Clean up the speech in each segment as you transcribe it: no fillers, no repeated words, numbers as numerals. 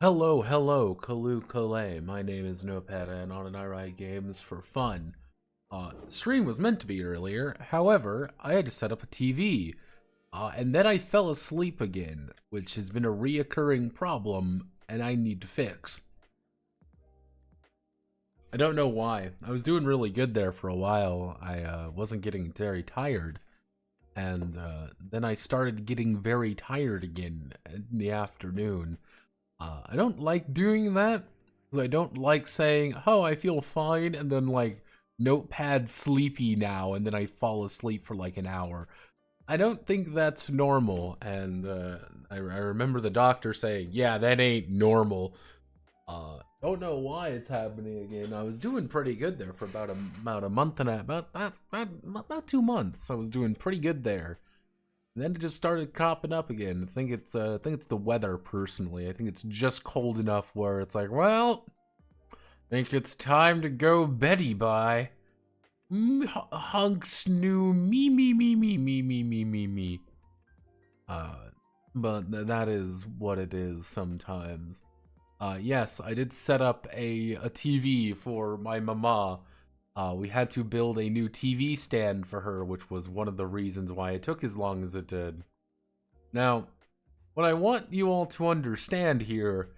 Hello, hello, Kale. My name is Notepad, and on and I write games for fun. Stream was meant to be earlier, however, I had to set up a TV, and then I fell asleep again, which has been a reoccurring problem, and I need to fix. I don't know why. I was doing really good there for a while. I wasn't getting very tired, and then I started getting very tired again in the afternoon. I don't like doing that, because I don't like saying, oh, I feel fine, and then like, Notepad sleepy now, and then I fall asleep for like an hour. I don't think that's normal, and I remember the doctor saying, yeah, that ain't normal. Don't know why it's happening again. I was doing pretty good there for about a month and about 2 months. I was doing pretty good there. And then it just started cropping up again. I think it's the weather personally. I think it's just cold enough where it's like, well, I think it's time to go Betty bye. Hunk snoo me. But that is what it is sometimes. Yes, I did set up a TV for my mama. We had to build a new TV stand for her, which was one of the reasons why it took as long as it did. Now, what I want you all to understand here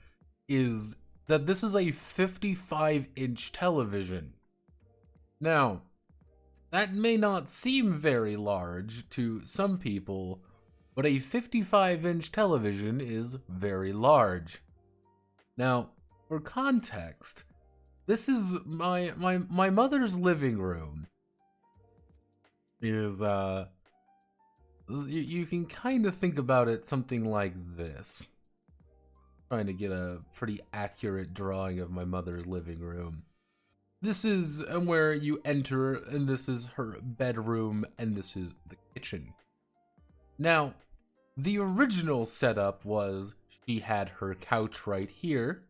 is that this is a 55-inch television. Now, that may not seem very large to some people, but a 55-inch television is very large. Now, for context, this is my mother's living room. Is you can kind of think about it something like this. Trying to get a pretty accurate drawing of my mother's living room. This is where you enter, and this is her bedroom, and this is the kitchen. Now, the original setup was she had her couch right here,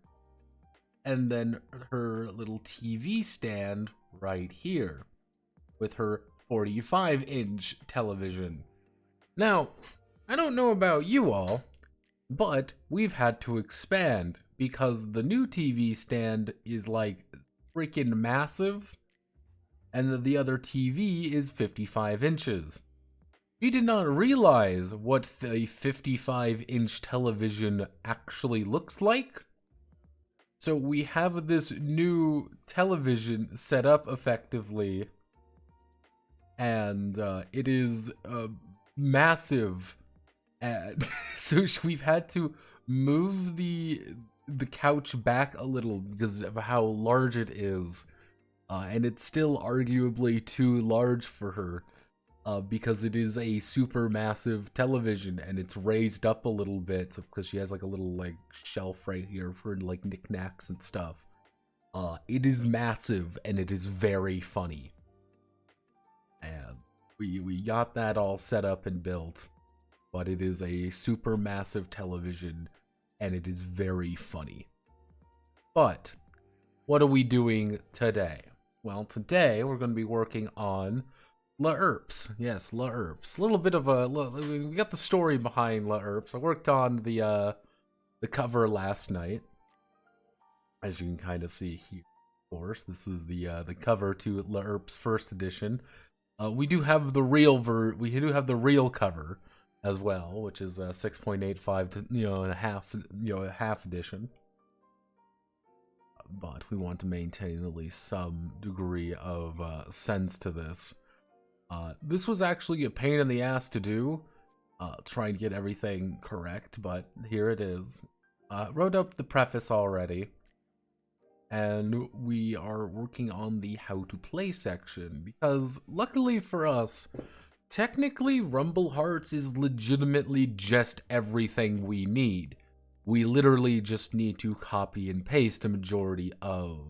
and then her little TV stand right here, with her 45-inch television. Now, I don't know about you all, but we've had to expand, because the new TV stand is like freaking massive, and the other TV is 55 inches. She did not realize what a 55-inch television actually looks like. So we have this new television set up effectively, and it is massive. So we've had to move the couch back a little because of how large it is, and it's still arguably too large for her. Because it is a super massive television, and it's raised up a little bit because she has like a little like shelf right here for like knickknacks and stuff. It is massive, and it is very funny. And we got that all set up and built, but it is a super massive television, and it is very funny. But what are we doing today? Well, today we're going to be working on LEURPS. Yes, LEURPS. A little bit of a... We got the story behind LEURPS. I worked on the cover last night. as you can kind of see here. Of course, this is the cover to LEURPS first edition. We do have the real cover as well, which is 6.85 to a half edition. But we want to maintain at least some degree of sense to this. This was actually a pain in the ass to do, trying to get everything correct, but here it is. Wrote up the preface already, and we are working on the how to play section, because luckily for us, technically Rumble Hearts is legitimately just everything we need. We literally just need to copy and paste a majority of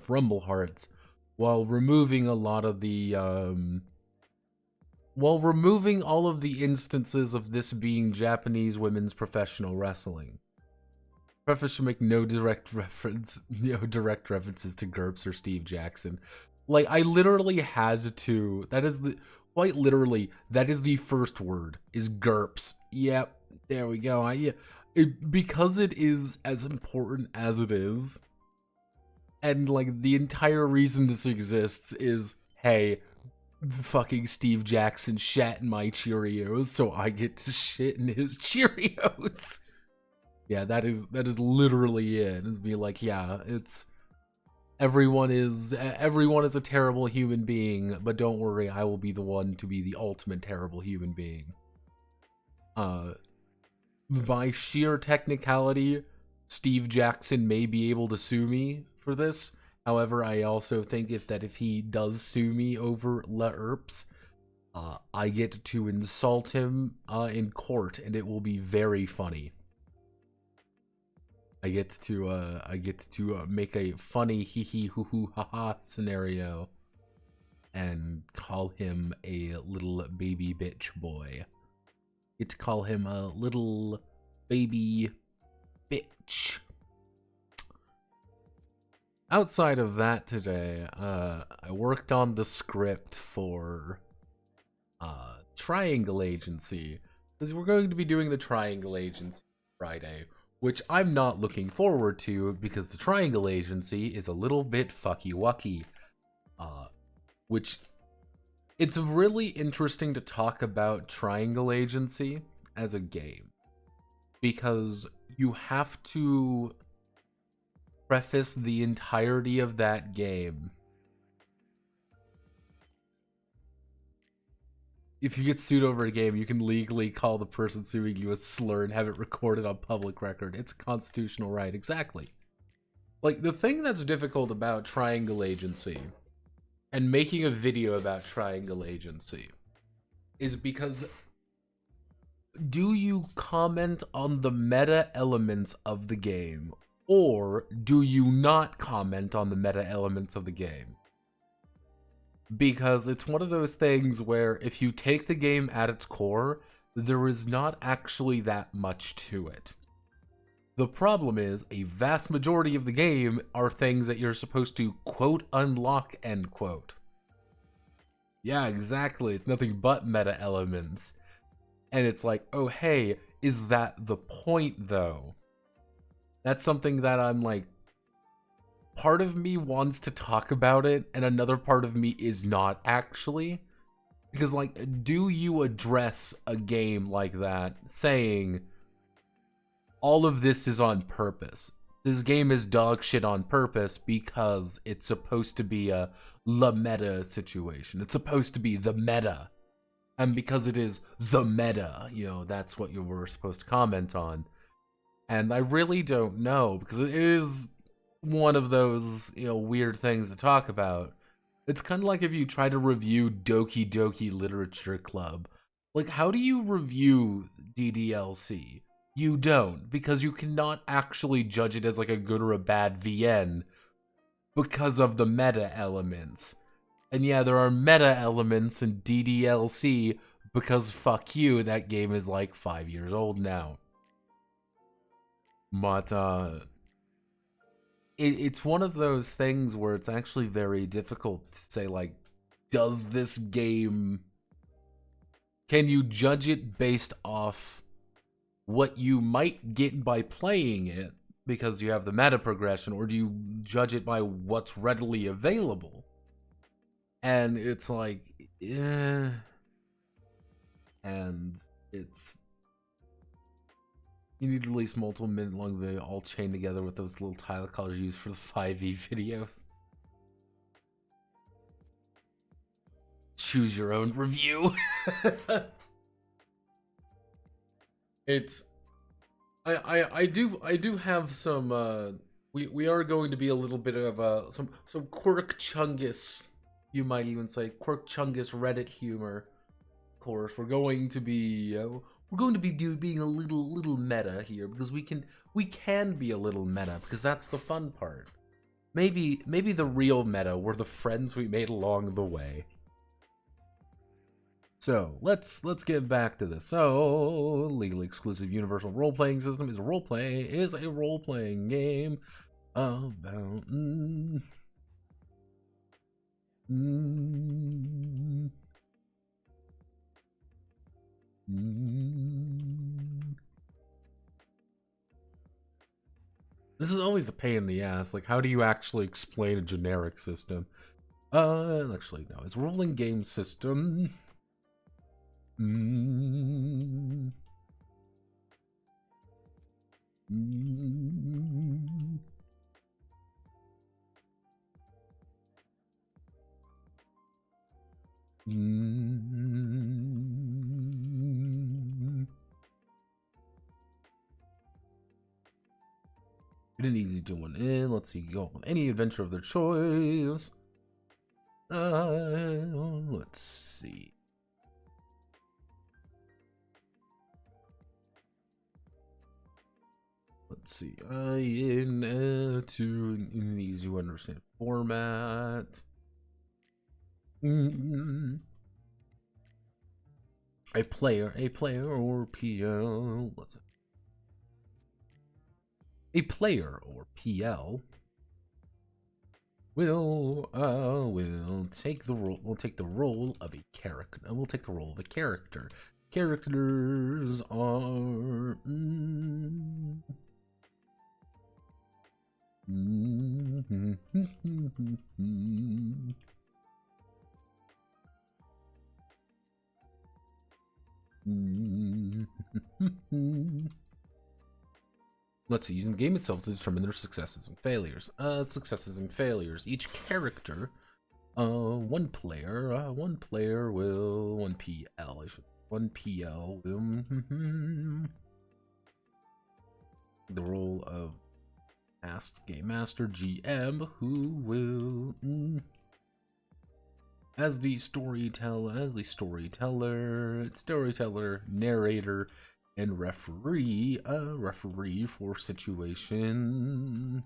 Rumble Hearts, while removing a lot of the while removing all of the instances of this being Japanese women's professional wrestling. Preface should make no direct references to GURPS or Steve Jackson. Like, I literally had to. That is quite literally, that is the first word, is GURPS. Yep, there we go. Because it is as important as it is, and like the entire reason this exists is, hey, fucking Steve Jackson shat in my Cheerios, so I get to shit in his Cheerios. Yeah, that is literally it. It'd be like, yeah, it's everyone is a terrible human being, but don't worry, I will be the one to be the ultimate terrible human being. By sheer technicality, Steve Jackson may be able to sue me for this. However, I also think if he does sue me over LEURPS, I get to insult him in court, and it will be very funny. I get to make a funny hee hee hoo hoo ha ha scenario, and call him a little baby bitch boy. Get to call him a little baby bitch. Outside of that today, I worked on the script for Triangle Agency, because we're going to be doing the Triangle Agency Friday, which I'm not looking forward to, because the Triangle Agency is a little bit fucky-wucky. Which, it's really interesting to talk about Triangle Agency as a game, because you have to preface the entirety of that game. If you get sued over a game, you can legally call the person suing you a slur and have it recorded on public record. It's a constitutional right, exactly. Like, the thing that's difficult about Triangle Agency, and making a video about Triangle Agency, is because do you comment on the meta elements of the game, or do you not comment on the meta elements of the game? Because it's one of those things where if you take the game at its core, there is not actually that much to it. The problem is, a vast majority of the game are things that you're supposed to, quote, unlock, end quote. Yeah, exactly. It's nothing but meta elements. And it's like, oh, hey, is that the point, though? That's something that I'm like, part of me wants to talk about it, and another part of me is not actually. Because, like, do you address a game like that saying, all of this is on purpose? This game is dog shit on purpose because it's supposed to be a la meta situation. It's supposed to be the meta. And because it is the meta, you know, that's what you were supposed to comment on. And I really don't know, because it is one of those, you know, weird things to talk about. It's kind of like if you try to review Doki Doki Literature Club. Like, how do you review DDLC? You don't, because you cannot actually judge it as like a good or a bad VN because of the meta elements. And yeah, there are meta elements in DDLC because fuck you, that game is like 5 years old now. But, it's one of those things where it's actually very difficult to say, like, does this game, can you judge it based off what you might get by playing it, because you have the meta progression, or do you judge it by what's readily available? And it's like, and it's, you need to release multiple minute-long video all chained together with those little tile colors used for the 5e videos. Choose your own review. It's, I do have some, we are going to be a little bit of some quirk chungus, you might even say quirk chungus Reddit humor. Of course, we're going to be being a little meta here, because we can be a little meta, because that's the fun part. Maybe the real meta were the friends we made along the way. So let's get back to this. So legally exclusive universal role-playing system is a role-playing game about This is always a pain in the ass. Like, how do you actually explain a generic system? Actually, no. It's a rolling game system. An easy to one in. Let's see. Go on any adventure of their choice. Let's see. Let's see. In an easy to understand format. A player or PL. Let's see. A player or PL will take the role. Will take the role of a character. We'll take the role of a character. Characters are. Let's see, using the game itself to determine their successes and failures. Each character, one player will, one PL will, the role of game master, GM, who will, as the storyteller, narrator, and referee, for situation.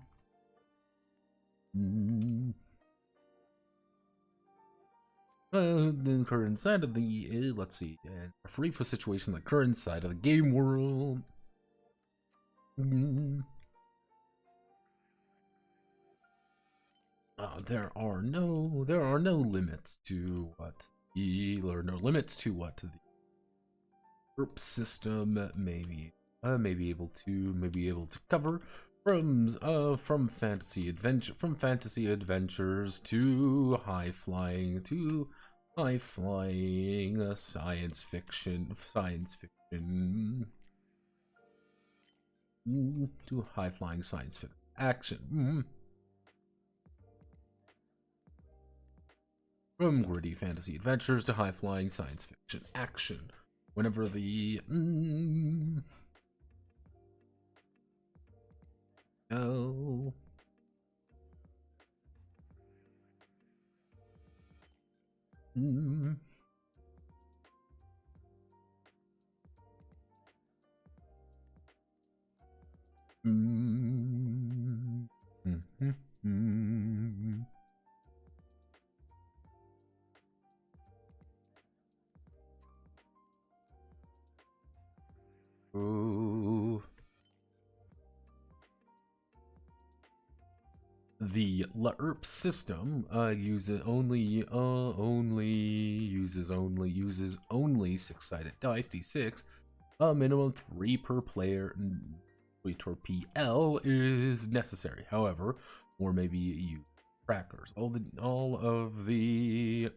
The current side of the, let's see, and referee for situation, the current side of the game world. There are no limits to what the LEURPS system may be able to cover, from fantasy adventures to high flying science fiction to high flying science fiction action. From gritty fantasy adventures to high flying science fiction action. Whenever the no. The LEURPS system uses only 6-sided dice, D6, a minimum 3 per player. or PL is necessary. However, or maybe you trackers. All of the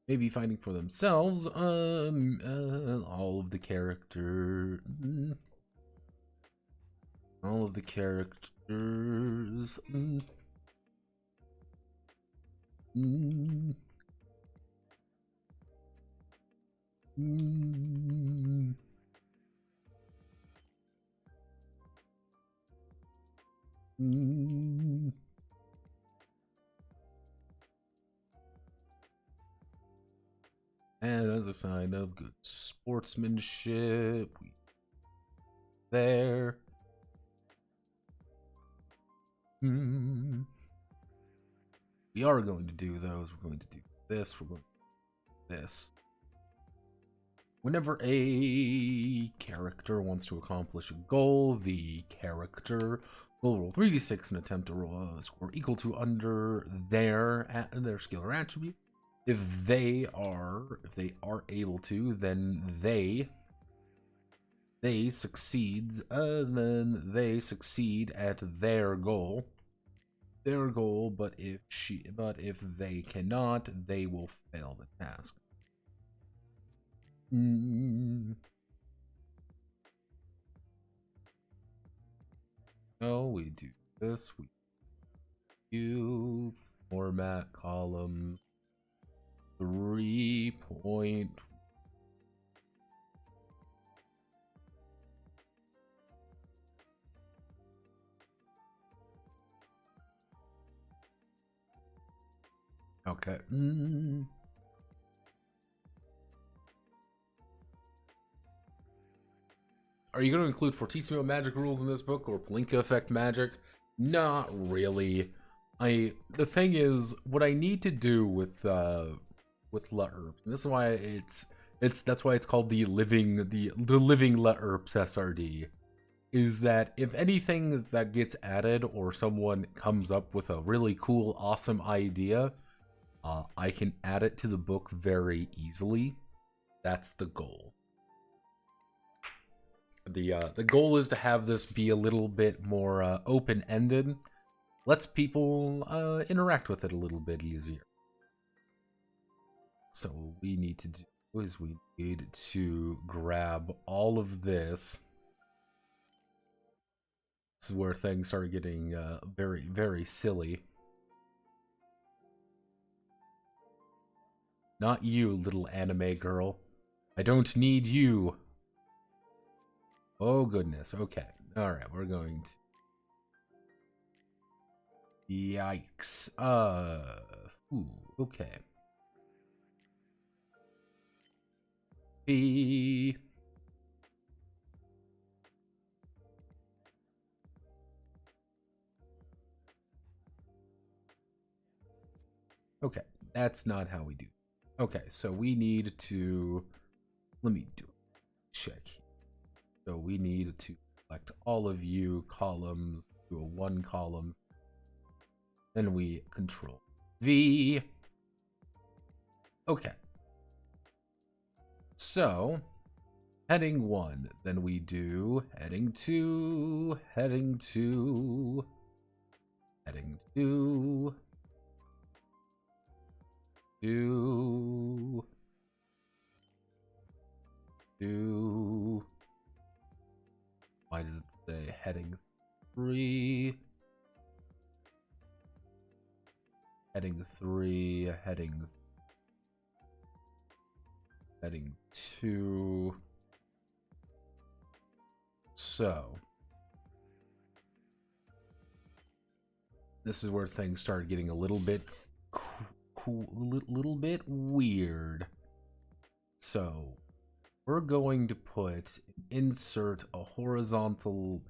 maybe finding for themselves. All of the character. All of the characters. And as a sign of good sportsmanship, there. We are going to do those. We're going to do this. We're going to do this. Whenever a character wants to accomplish a goal, the character will roll 3d6 and attempt to roll a score equal to under their skill or attribute. If they are able to, then they succeeds. Then they succeed at their goal. But if they cannot, they will fail the task. Oh, we do this. We do format column 3 point. Okay. Are you going to include Fortissimo magic rules in this book or Plinka effect magic? Not really. The thing is, what I need to do with LEURPS, and this is why that's why it's called the living LEURPS SRD, is that if anything that gets added or someone comes up with a really cool, awesome idea, I can add it to the book very easily. That's the goal. The goal is to have this be a little bit more open-ended. Lets people interact with it a little bit easier. So what we need to do is we need to grab all of this. This is where things start getting very, very silly. Not you, little anime girl. I don't need you. Oh, goodness. Okay. All right. We're going to... Yikes. Ooh, okay. B. Okay. That's not how we do. Okay. So we need to... Let me do a check here. So we need to select all of you columns to a 1 column. Then we control V. Okay. So heading 1, then we do heading 2, heading 2, heading 2, 2, 2. Why does it say heading 3? Heading 3, heading 2. So this is where things start getting a little bit little bit weird. So we're going to insert a horizontal.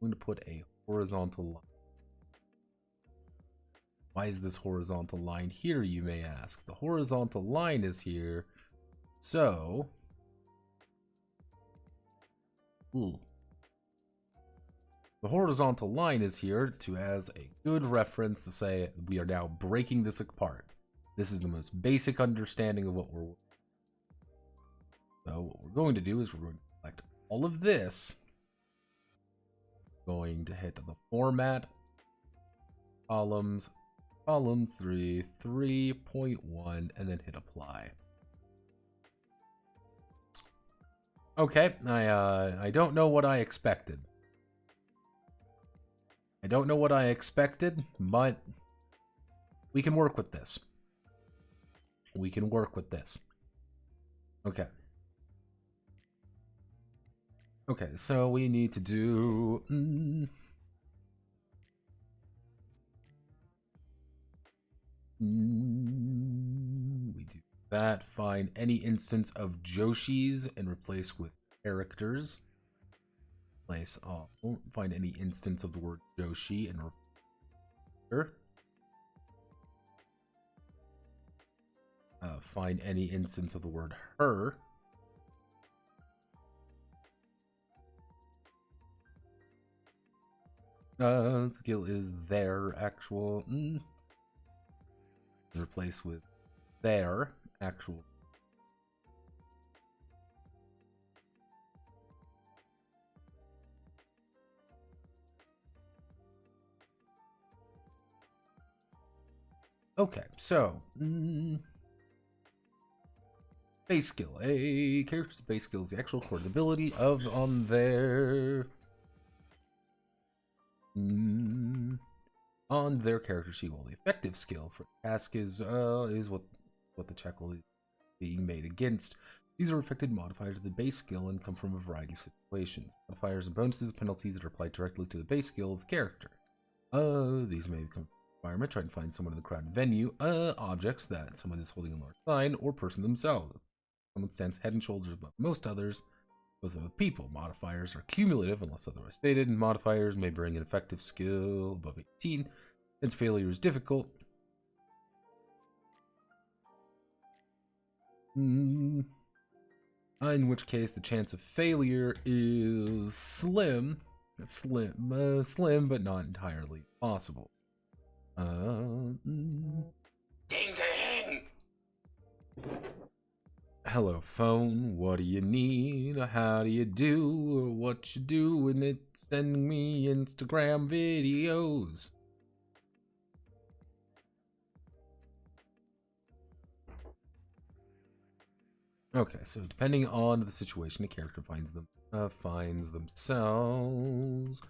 I'm going to put a horizontal line. Why is this horizontal line here, you may ask? The horizontal line is here, so... Ooh. The horizontal line is here as a good reference to say we are now breaking this apart. This is the most basic understanding of what we're... So what we're going to do is we're going to select all of this. Going to hit the format, columns, column 3, 3.1, and then hit apply. Okay, I don't know what I expected. I don't know what I expected, but we can work with this. We can work with this. Okay. Okay, so we need to do... we do that. Find any instance of Joshis and replace with characters. Place all. Find any instance of the word Joshi and replace. Find any instance of the word her. Skill is their actual. Replace with their actual. Okay, so base skill. A character's base skill is the actual core ability of on their on their character sheet. Well, the effective skill for the task is what the check will be being made against. These are affected modifiers of the base skill and come from a variety of situations. Modifiers and bonuses, penalties that are applied directly to the base skill of the character. These may become environment. Try to find someone in the crowded venue. Objects that someone is holding a large sign or person themselves. Someone stands head and shoulders above most others. With other people, modifiers are cumulative unless otherwise stated, and modifiers may bring an effective skill above 18. Since failure is difficult. In which case the chance of failure is slim, but not entirely possible. Ding ding! Hello phone, what do you need? How do you do? What you doing? It's sending me Instagram videos. Okay, so depending on the situation, a character finds themselves.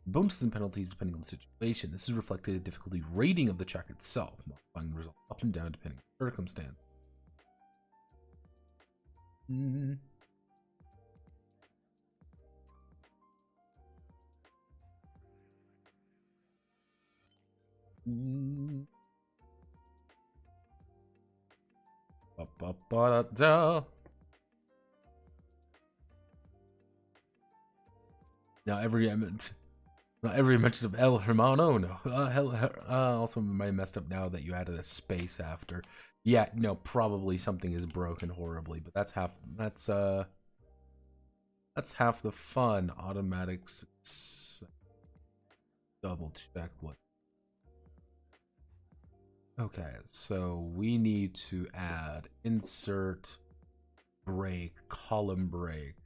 Bonuses and penalties depending on the situation. This is reflected in the difficulty rating of the check itself, modifying the result up and down depending on the circumstance. Now not every mention of El Hermano. No. Also, I messed up now that you added a space after. Yeah, no, probably something is broken horribly, but that's half the fun. Automatic double check what. Okay, so we need to add insert break, column break.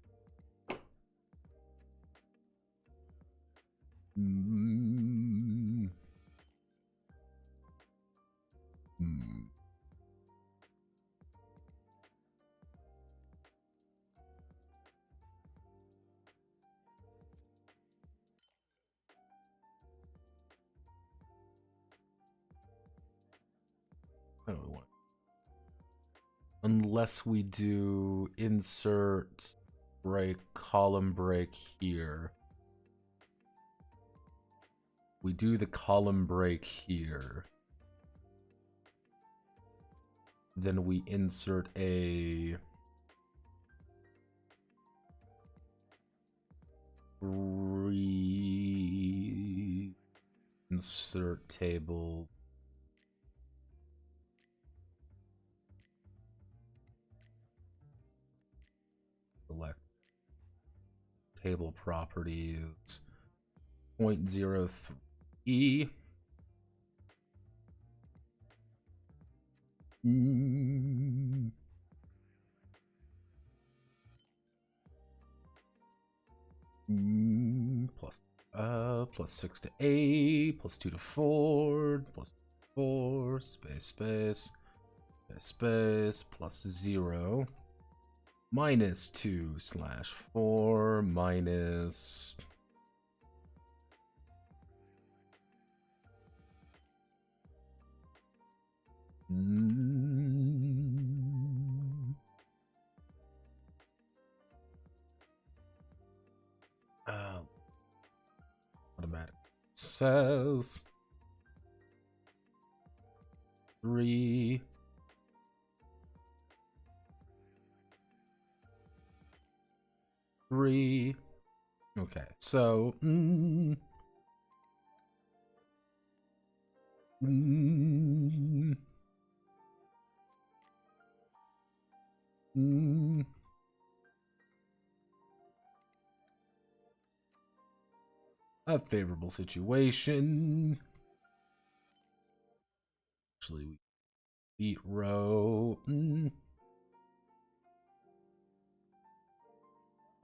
I don't want it. Unless we do insert break, column break here. We do the column break here. Then we insert a insert table. Select table properties 0.03. plus 6 to 8, plus 2 to 4, plus 4, space, space, space, space, plus 0, minus 2 slash 4, minus... automatic says 3 3. Okay, so a favorable situation. Actually, we beat row.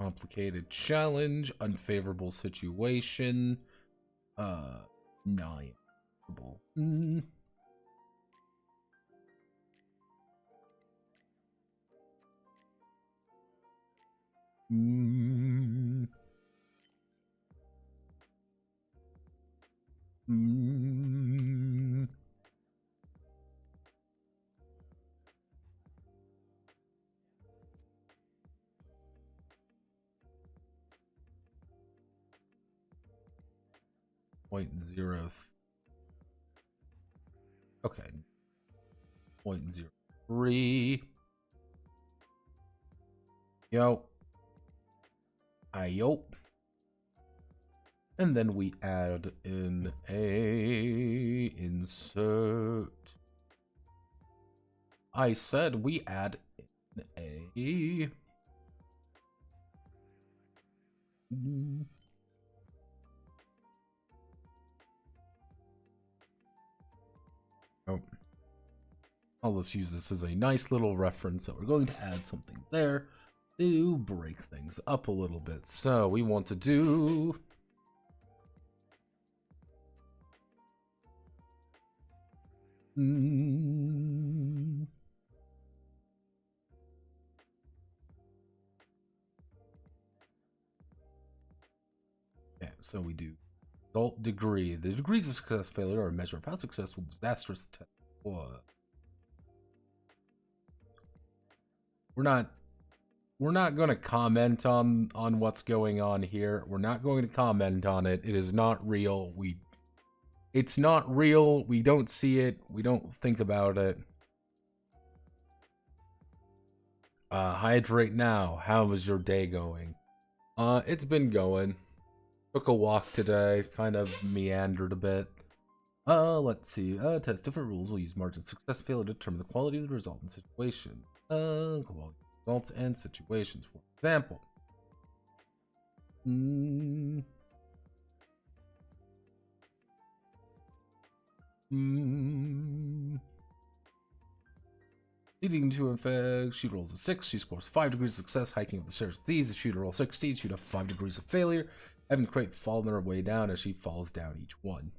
Complicated challenge, unfavorable situation. 9. Point zero. Okay. 0.03. Yo. Ayo. And then we add in a insert. I said we add in a oh. I'll just use this as a nice little reference that we're going to add something there to break things up a little bit. So we want to do yeah, so we do result degree. The degrees of success, failure are a measure of how successful disastrous the test was. We're not going to comment on what's going on here. We're not going to comment on it. It is not real. It's not real. We don't see it. We don't think about it. Hydrate now. How was your day going? It's been going. Took a walk today. Kind of meandered a bit. Let's see. Test different rules. We'll use margin of success failure to determine the quality of the result and situation. Quality results and situations. For example. Leading to effect, shooter rolls a 6, she scores 5 degrees of success, hiking up the stairs with ease. If shooter rolls 16, she'd have 5 degrees of failure, having crate fall on her way down as she falls down each one.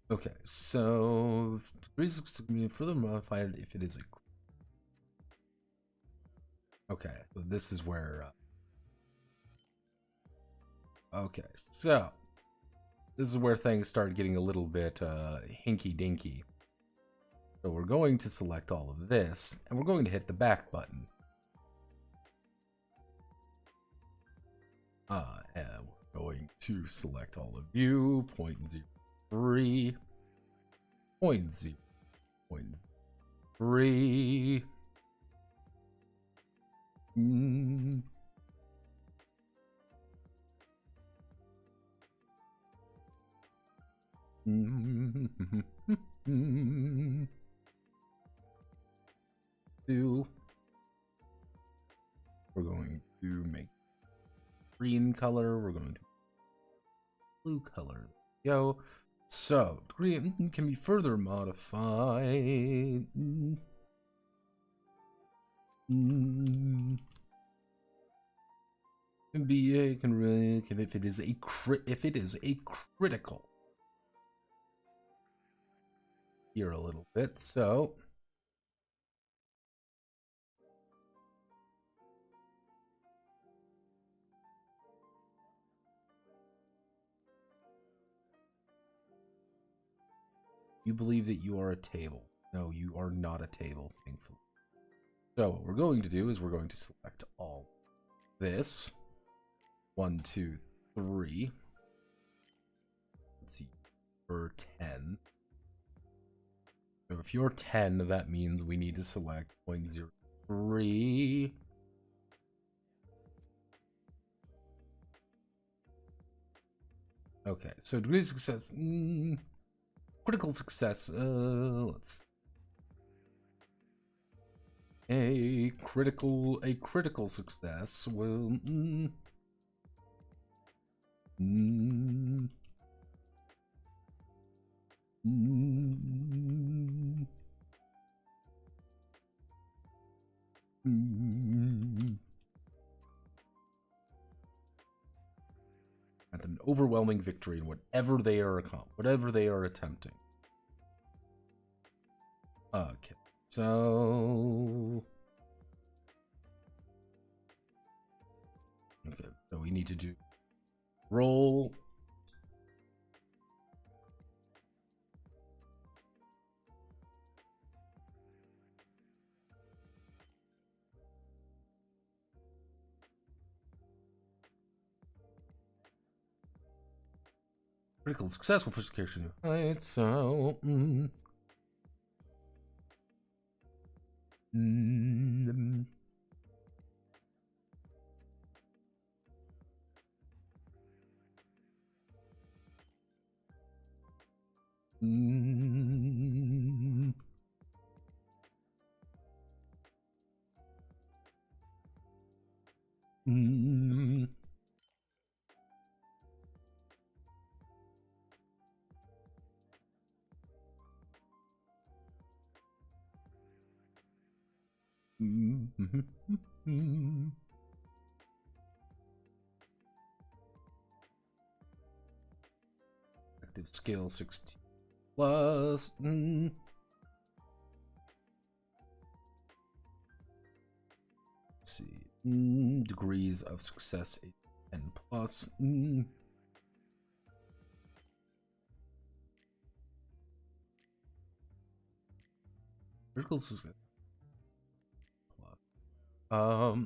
Okay, so degrees can be further modified if it is a... Okay, so this is where... Okay, so this is where things start getting a little bit hinky-dinky. So we're going to select all of this, and we're going to hit the back button. And we're going to select all of you, 0.03, 0.03. We're going to make green color. We're going to blue color. Go. So, degree can be further modified. Can be if it is a critical. Here a little bit, so you believe that you are a table. No, you are not a table, thankfully. So what we're going to do is we're going to select all this. 1, 2, 3. Let's see, for 10. So if you're 10, that means we need to select 0.03. Okay, so degree of success, critical success. Let's a critical success will. At an overwhelming victory in whatever they are attempting. Okay, so we need to do roll. Critical success will push the character to heights, so active skill 16 plus. Let's see. Degrees of success 10 plus. Critical success. Oh.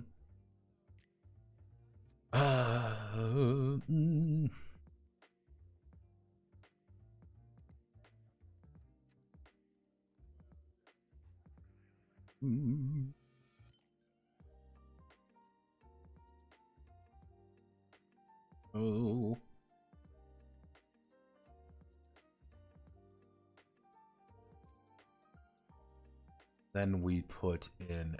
Then we put in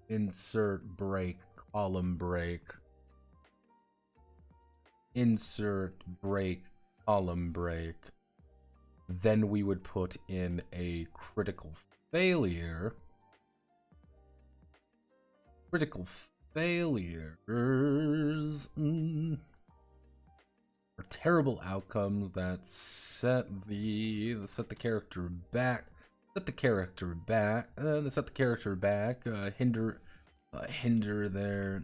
insert break, column break. Insert break, column break. Then we would put in a critical failure. Critical failures are terrible outcomes that set the character back. Hinder their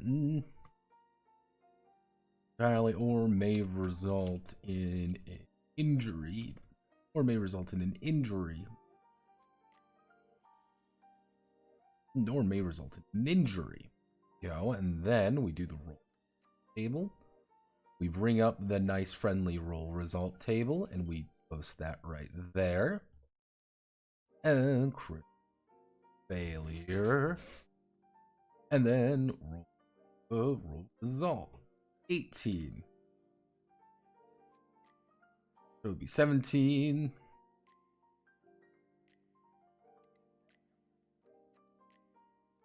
entirely, or may result in an injury. You know, and then we do the roll table. We bring up the nice friendly roll result table and we post that right there. And crit failure. And then roll result. 18. So it would be 17.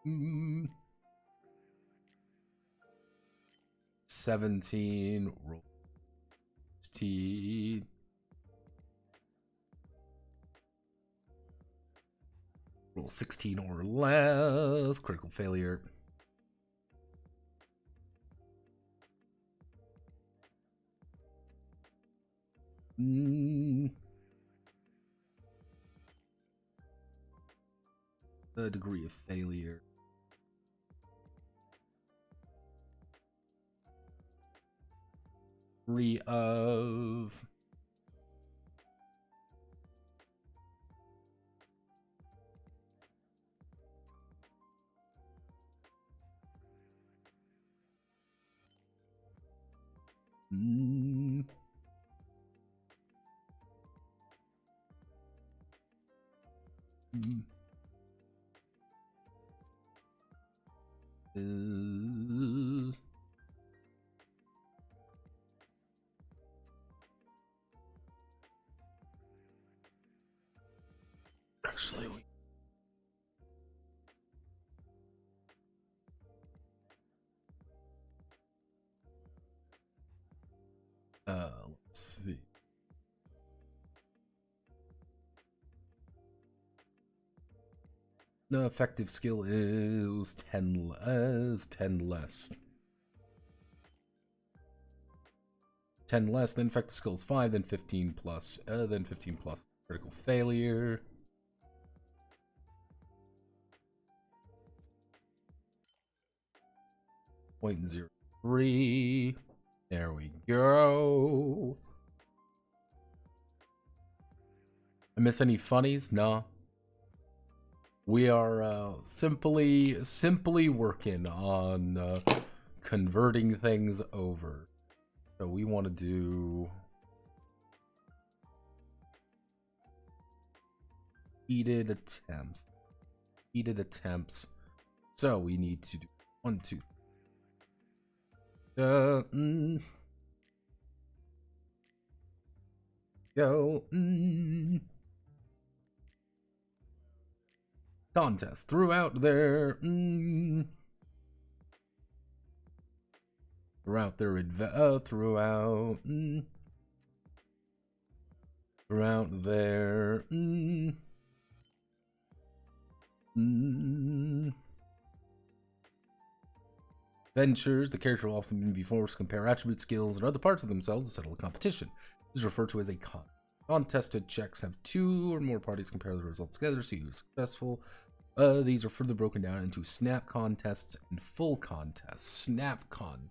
Mm. 17, roll 16, Roll 16 or less. Critical failure. The degree of failure. Degree of... Actually, let's see. The effective skill is 10 less. 10 less, then effective skill is 5, then 15 plus, then 15 plus critical failure. .03. There we go. I miss any funnies? No. We are simply working on converting things over. So we want to do heated attempts. Heated attempts. So we need to do 1, 2. Go. Contest throughout their throughout their ventures, the character will often be forced to compare attribute, skills, and other parts of themselves to settle a competition. This is referred to as a contested checks. Have 2 or more parties compare the results together, see who's successful. These are further broken down into snap contests and full contests. Snap contest.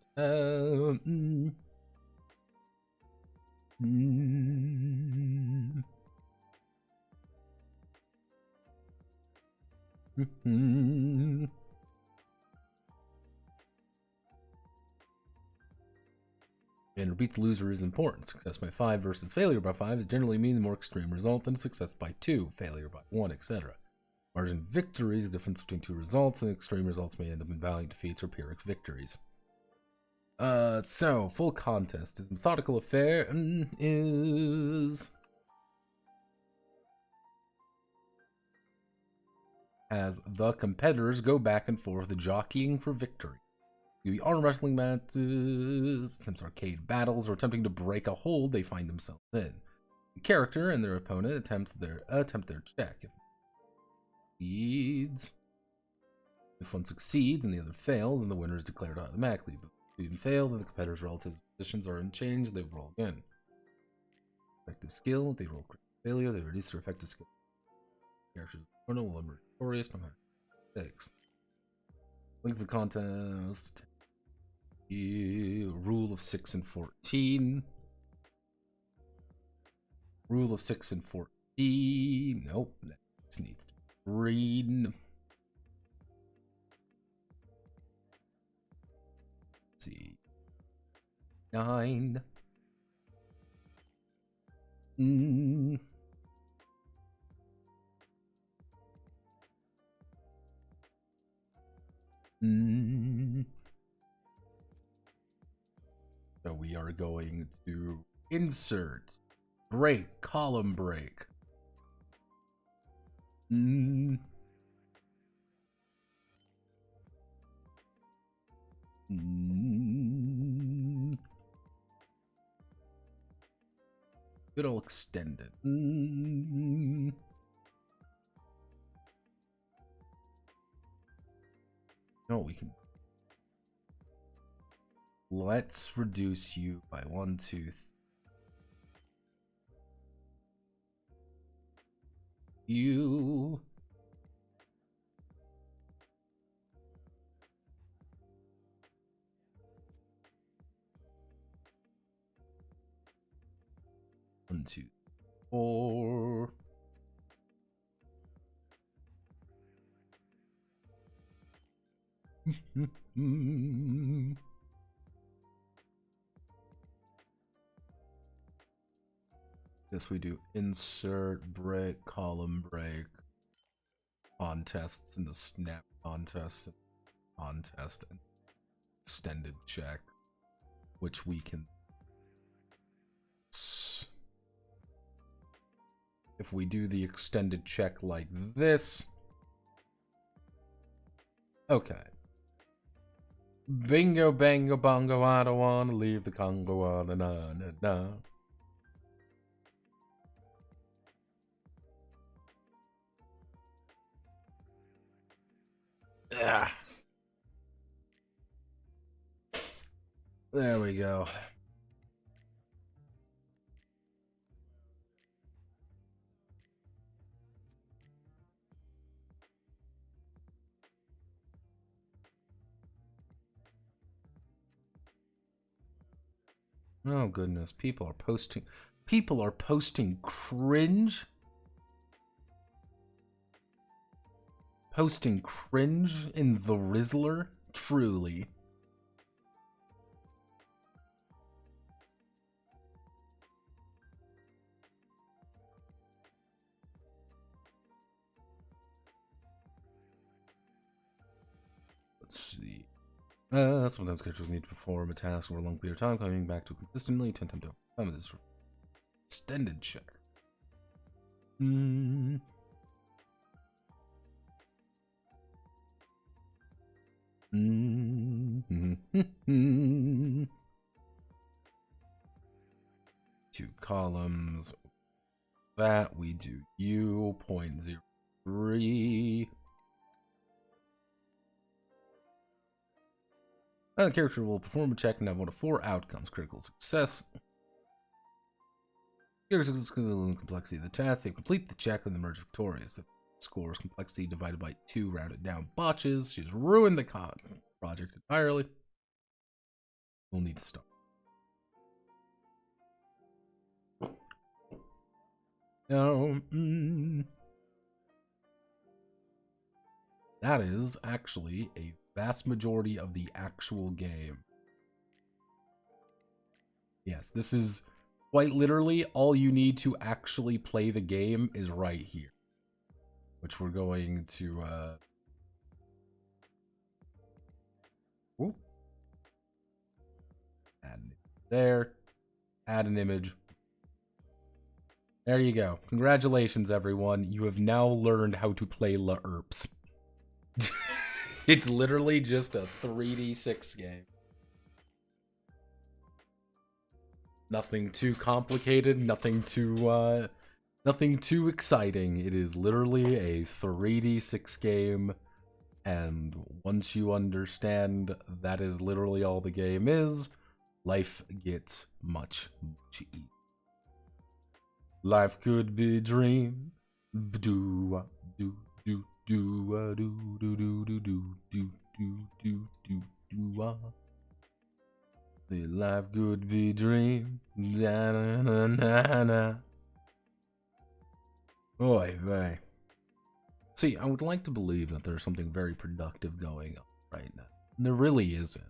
And repeat the loser is important. Success by 5 versus failure by 5 is generally mean the more extreme result than success by 2, failure by 1, etc. Margin victory is the difference between 2 results, and extreme results may end up in valiant defeats or Pyrrhic victories. So, full contest is methodical affair as the competitors go back and forth jockeying for victory. Maybe arm wrestling matches, attempts arcade battles, or attempting to break a hold they find themselves in. The character and their opponent attempt their check. If one succeeds and the other fails, then the winner is declared automatically. But if you fail, then the competitor's relative positions are unchanged. They roll again. Effective skill, they roll critical failure. They reduce their effective skill. The character's opponent will emerge victorious no matter mistakes. Link to the contest. Rule of 6 and 14. Rule of 6 and 14. Nope. This needs to be read. Let's see. 9. So we are going to insert break, column break. Good old extended. know what we can. Let's reduce you by 1, 2, 3. You. One, 2, 4. Guess we do insert break, column break, contests into snap contest, and extended check, which we can. If we do the extended check like this. Okay. Bingo, bango, bongo, I don't wanna leave the Congo, na na na na. Ah. There we go. Oh goodness, people are posting cringe. Posting cringe in the Rizzler? Truly. Let's see. Sometimes characters need to perform a task over a long period of time, coming back to consistently 10 times over time. This extended check. Two columns. That we do U 0.03. The character will perform a check and have 1 of 4 outcomes. Critical success. Character's complexity of the task. They complete the check and emerge victorious. The score is complexity divided by 2 rounded down botches. She's ruined the project entirely. We'll need to start. That is actually a vast majority of the actual game. Yes, this is quite literally all you need to actually play the game is right here. Which we're going to add there. Add an image. There you go. Congratulations, everyone. You have now learned how to play LEURPS. It's literally just a 3d6 game. Nothing too complicated, nothing too exciting. It is literally a 3d6 game, and once you understand that is literally all the game is, life gets much easier. Life could be a dream. Do do do do do do do do do do do do do. The life could be a dream. Da na na na na. Oy vey. See, I would like to believe that there's something very productive going on right now. And there really isn't.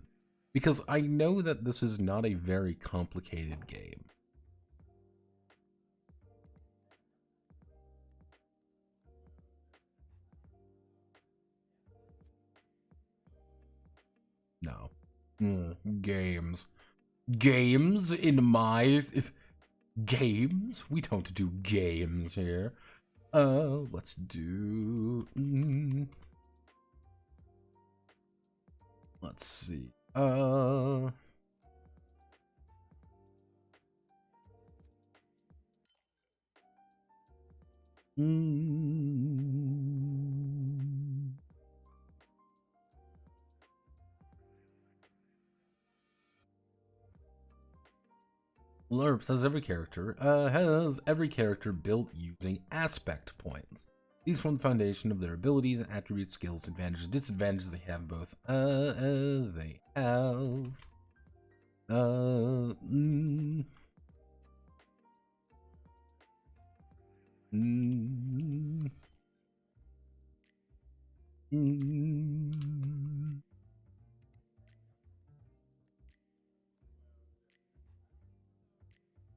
Because I know that this is not a very complicated game. No. Games. Games in my... Games? We don't do games here. Let's do... Let's see. LEURPS has every character built using aspect points. These form the foundation of their abilities, attributes, skills, advantages, disadvantages. They have both. They have.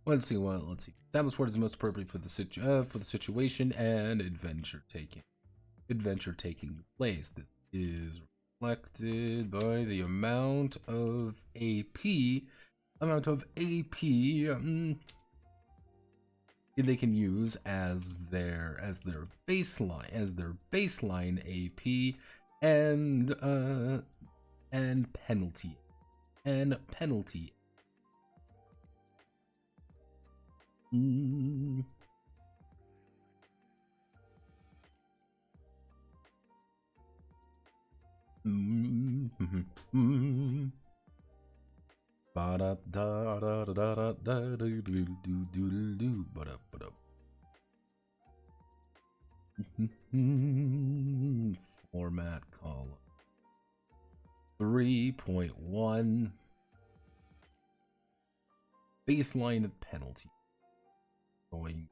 Let's see. Establish what is most appropriate for the situation and adventure taking. Adventure taking place. This is reflected by the amount of AP. They can use as their baseline AP and penalty. Format column 3.1 baseline penalty going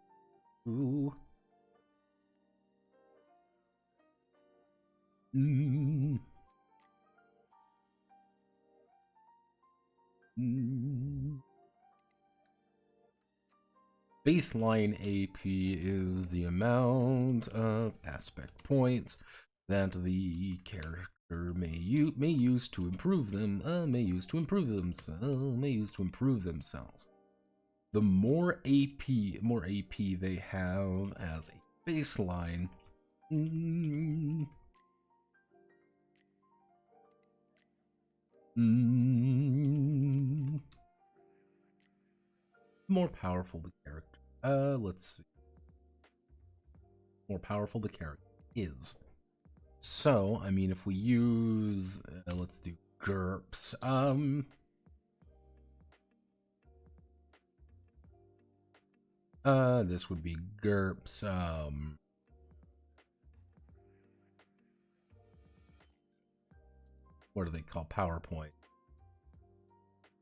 to baseline AP is the amount of aspect points that the character may use to improve themselves. The more AP they have as a baseline, more powerful the character. Let's see. More powerful the character is. So, I mean, if we use, let's do GURPS. This would be GURPS. What do they call PowerPoint?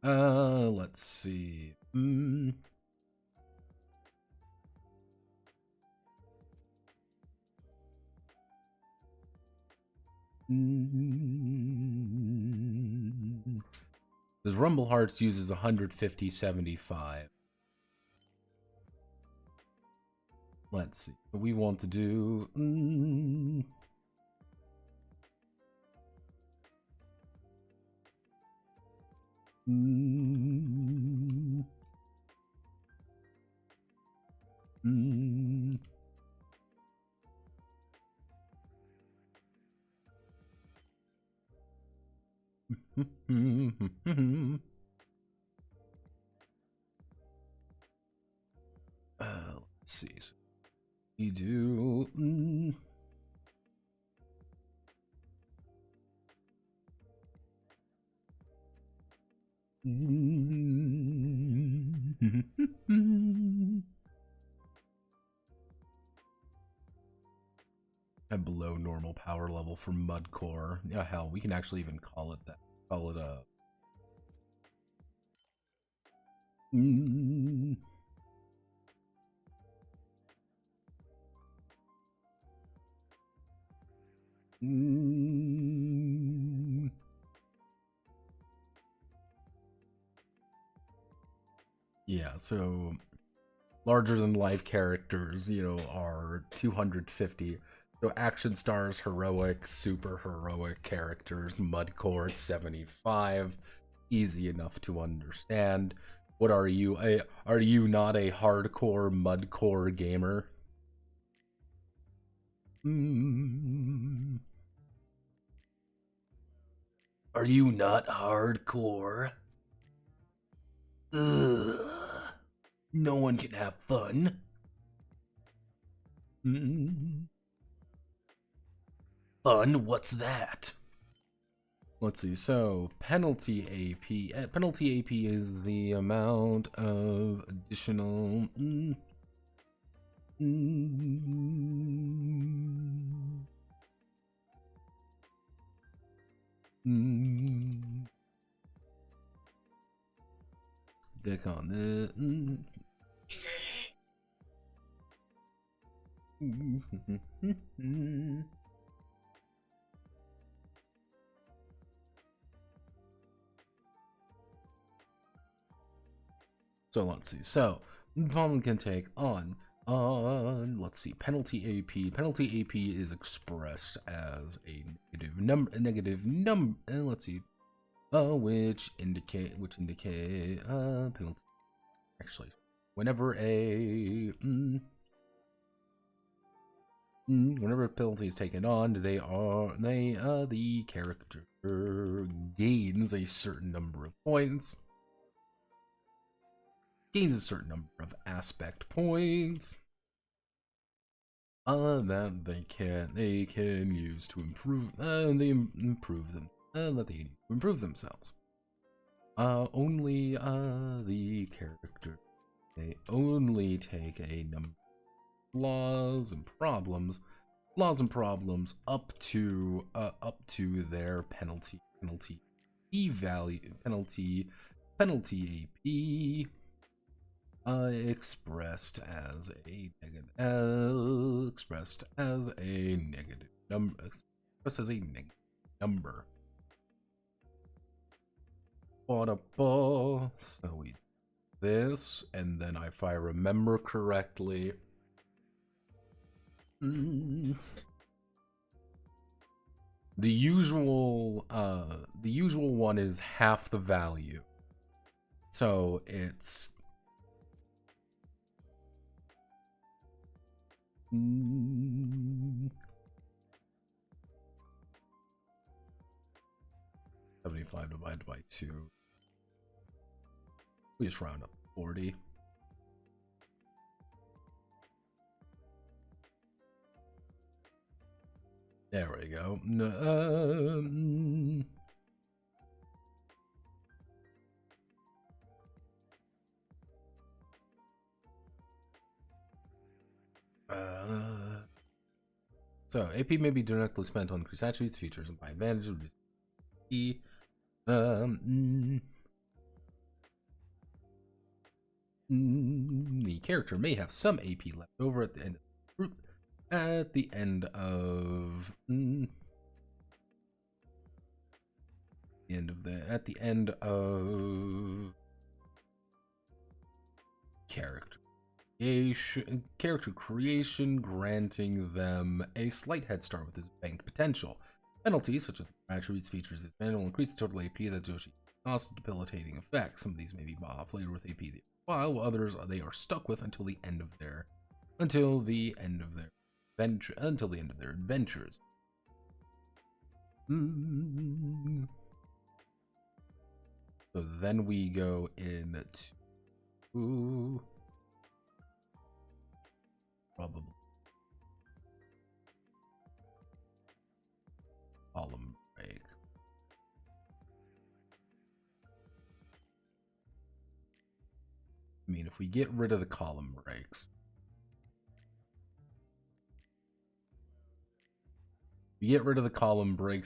Let's see. Because Rumble Hearts uses 150-75. Let's see. We want to do. Let's see. So we do. And below normal power level for Mudcore. Yeah, hell, we can actually even call it that. Call it a. Yeah, so larger than life characters, you know, are 250. So action stars, heroic, super heroic characters, Mudcore 75. Easy enough to understand. What are you? Are you not a hardcore Mudcore gamer? Are you not hardcore? Ugh. No one can have fun. Fun? What's that? Let's see. So penalty AP. Penalty AP is the amount of additional. Click on it. So let's see. So Palm can take on let's see, penalty AP. Penalty AP is expressed as a negative number, and let's see, which indicate penalty. Actually, whenever a whenever a penalty is taken on, the character gains a certain number of points. Gains a certain number of aspect points that they can use to improve improve themselves. Only the character, they only take a number of flaws and problems up to their penalty E value, penalty AP. Expressed as a negative number. Audible. So we this, and then if I remember correctly, the usual one is half the value. So it's 75 divided by 2. We just round up 40. There we go. So AP may be directly spent on increased attributes, features, and by advantage. The character may have some AP left over at the end of the group. At the end of character creation, granting them a slight head start with his banked potential. Penalties such as attributes, features, and will increase the total AP that Joshi costs, debilitating effects. Some of these may be buffed later with AP, while others they are stuck with until the end of their adventures. So then we go into probably column break. I mean, if we get rid of the column breaks,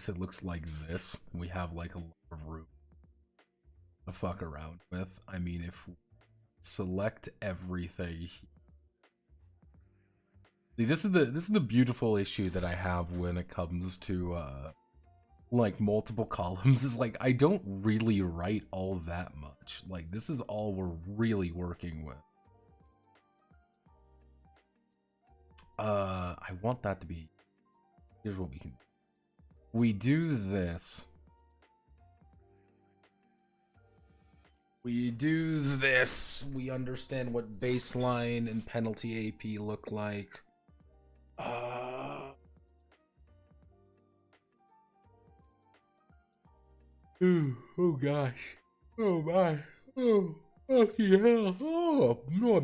it looks like this. We have like a lot of room to fuck around with. I mean, if we select everything, this is the beautiful issue that I have when it comes to like multiple columns, is like I don't really write all that much. Like this is all we're really working with. I want that to be, here's what we can do. We do this. We understand what baseline and penalty AP look like. Oh gosh. Oh my. Oh yeah. Oh no.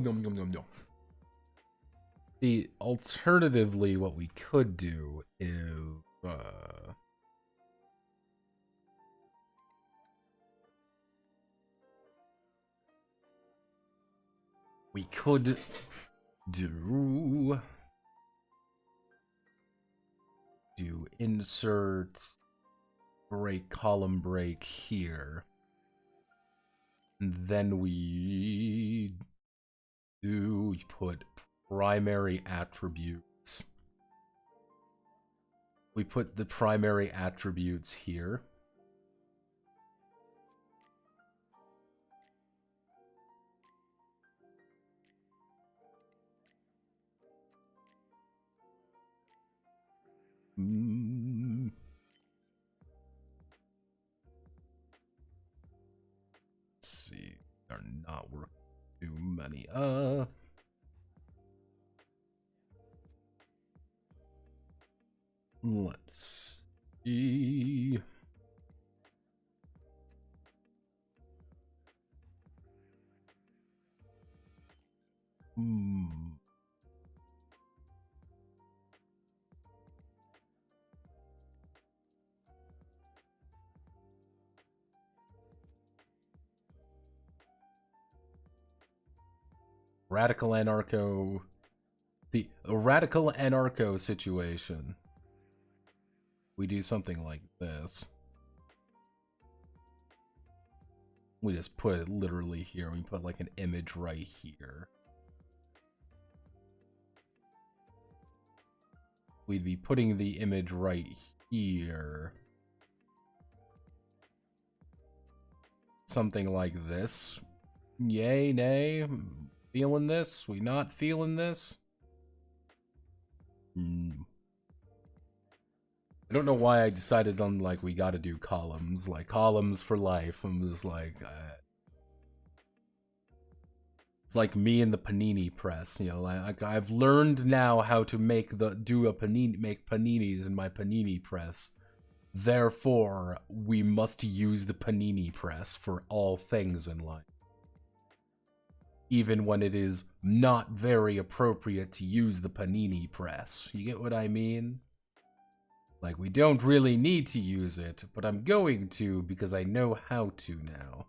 Alternatively, what we could do is We could do insert break, column break here. And then we put primary attributes. We put the primary attributes here. Let's see. Are not working too many. Let's see. Radical anarcho. The radical anarcho situation. We do something like this. We just put it literally here. We put like an image right here. We'd be putting the image right here. Something like this. Yay, nay. Feeling this? We not feeling this? I don't know why I decided on, like, we gotta do columns. Like, columns for life. I'm just like... it's like me and the panini press, you know. Like, I've learned now how to make paninis in my panini press. Therefore, we must use the panini press for all things in life. Even when it is not very appropriate to use the panini press. You get what I mean? Like, we don't really need to use it, but I'm going to because I know how to now.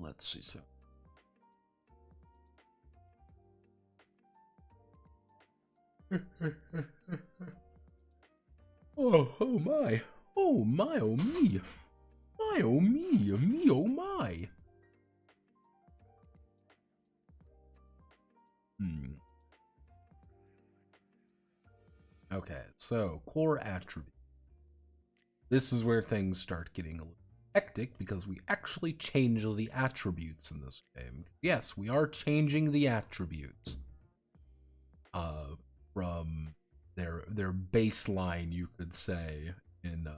Let's see. So, oh my, oh my, oh me. My, oh me, oh my. Okay, so core attribute. This is where things start getting a little hectic because we actually change the attributes in this game. Yes, we are changing the attributes from their baseline, you could say, in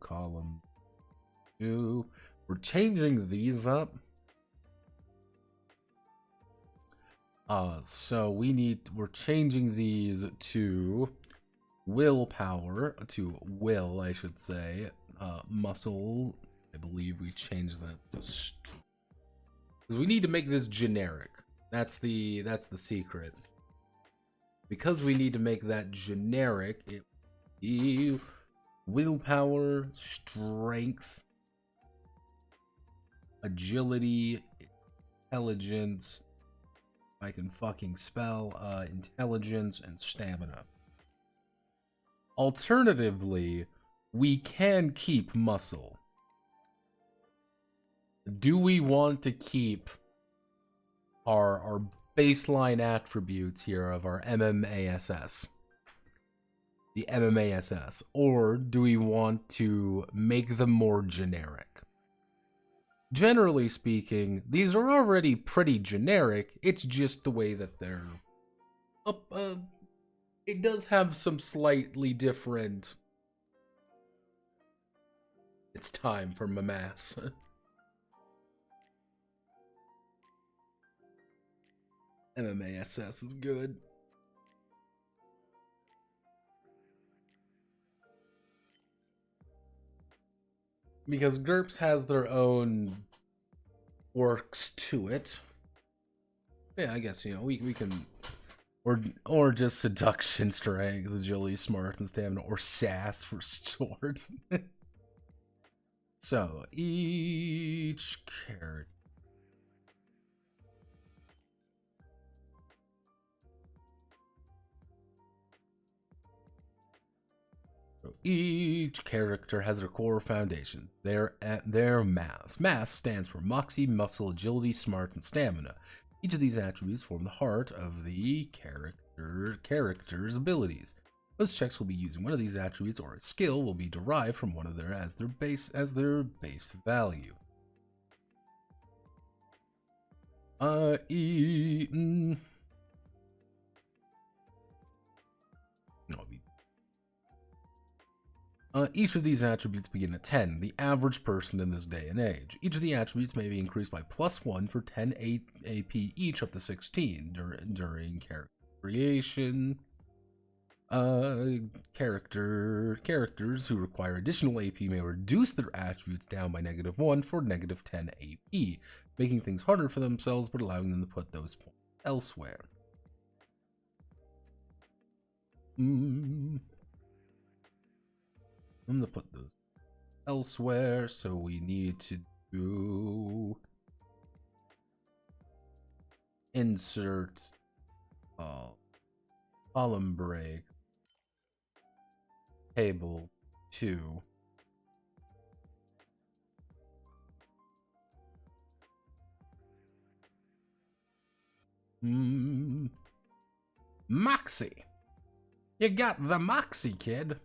column 2. We're changing these up. So we're changing these to willpower, to will, I should say. Muscle, I believe we changed that to because we need to make this generic. That's the secret. Because we need to make that generic, it will be willpower, strength, agility, intelligence, I can fucking spell, intelligence and stamina. Alternatively, we can keep muscle. Do we want to keep our baseline attributes here of our MMASS? The MMASS. Or do we want to make them more generic? Generally speaking, these are already pretty generic. It's just the way that they're up. It does have some slightly different. It's time for Mamass. MMASS is good. Because GURPS has their own quirks to it. Yeah, I guess, you know, we can Or just seduction, strength, agility, smart, and stamina, or sass for sword. So each character. Each character has their core foundation. Their mass. Mass stands for moxie, muscle, agility, smart, and stamina. Each of these attributes form the heart of the character's abilities. Most checks will be using one of these attributes, or a skill will be derived from one of their as their base value. Each of these attributes begin at 10, the average person in this day and age. Each of the attributes may be increased by +1 for 10 AP each up to 16 during character creation. Characters who require additional AP may reduce their attributes down by -1 for -10 AP, making things harder for themselves but allowing them to put those points elsewhere. I'm going to put those elsewhere, so we need to do insert column break table 2. Moxie. You got the moxie, kid.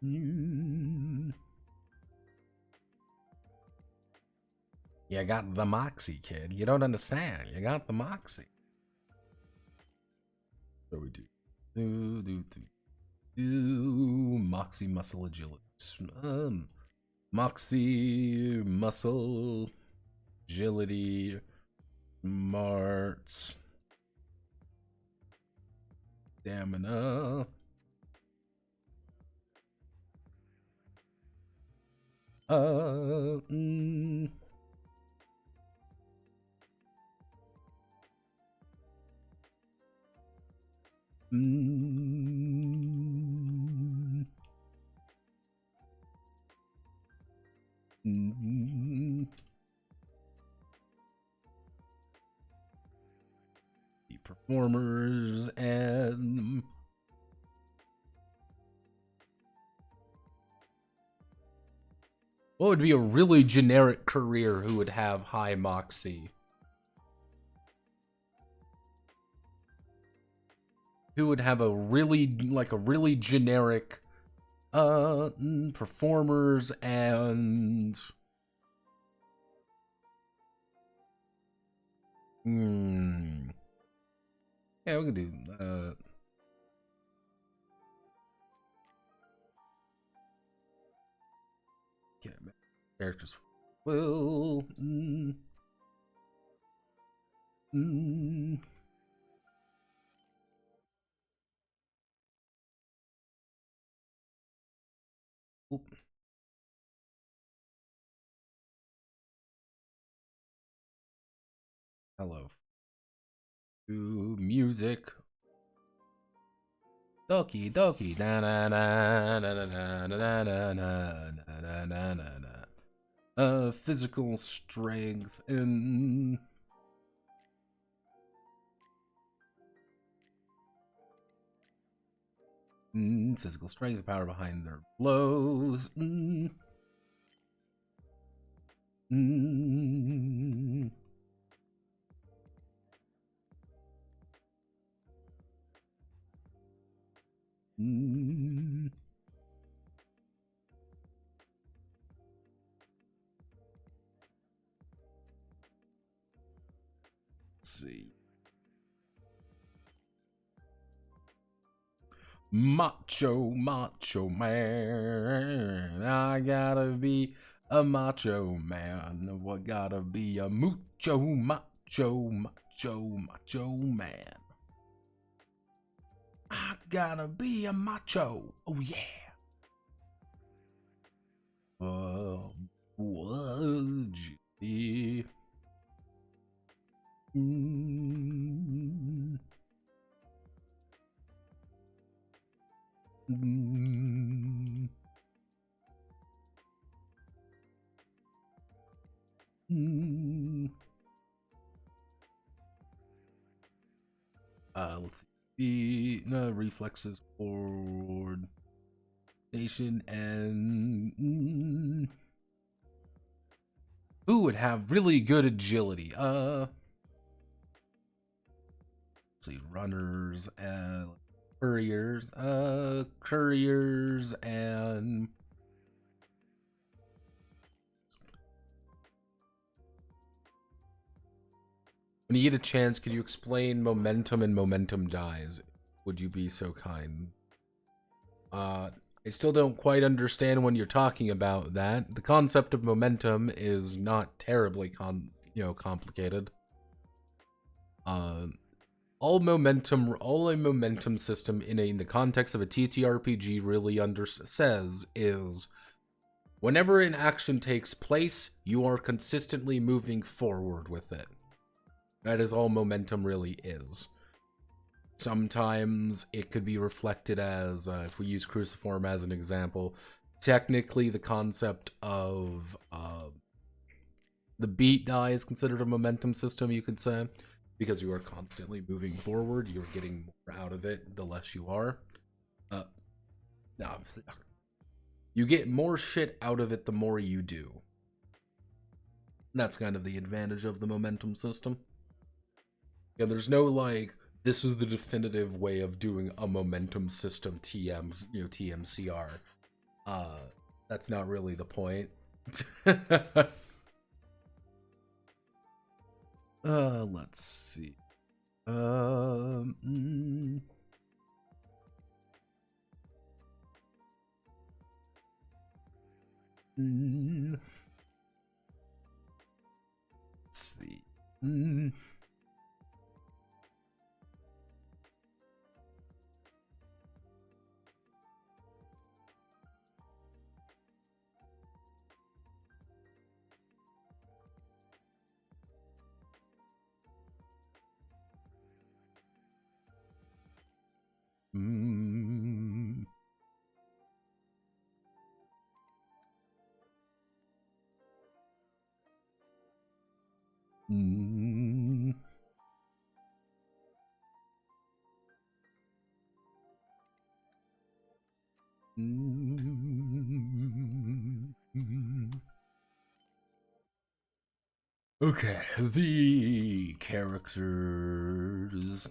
You got the moxie, kid. You don't understand. You got the moxie. So we do moxie, muscle, agility. Moxie, muscle, agility, smart, stamina. The performers and what would be a really generic career who would have high moxie? Who would have a really generic performers and yeah, we can do characters will Oop. Hello. Do music. Doki doki na na na na na na na na na na na na. Physical strength and physical strength, the power behind their blows. Let's see. Macho man. I gotta be a macho man. What gotta be a macho man. I gotta be a macho. Oh yeah. Would you mm, mm, mm. Let's see. No, reflexes, coordination, and who would have really good agility? Let's see, runners and couriers. Couriers and when you get a chance, could you explain momentum and momentum dies? Would you be so kind? I still don't quite understand when you're talking about that. The concept of momentum is not terribly complicated. All a momentum system in the context of a TTRPG really says is whenever an action takes place, you are consistently moving forward with it. That is all momentum really is. Sometimes it could be reflected as, if we use Cruciform as an example, technically the concept of the beat die is considered a momentum system, you could say, because you are constantly moving forward. You're getting more out of it the less you are. You get more shit out of it the more you do. That's kind of the advantage of the momentum system. Yeah, there's no like, this is the definitive way of doing a momentum system TMCR. That's not really the point. Let's see. Let's see. Okay, the characters.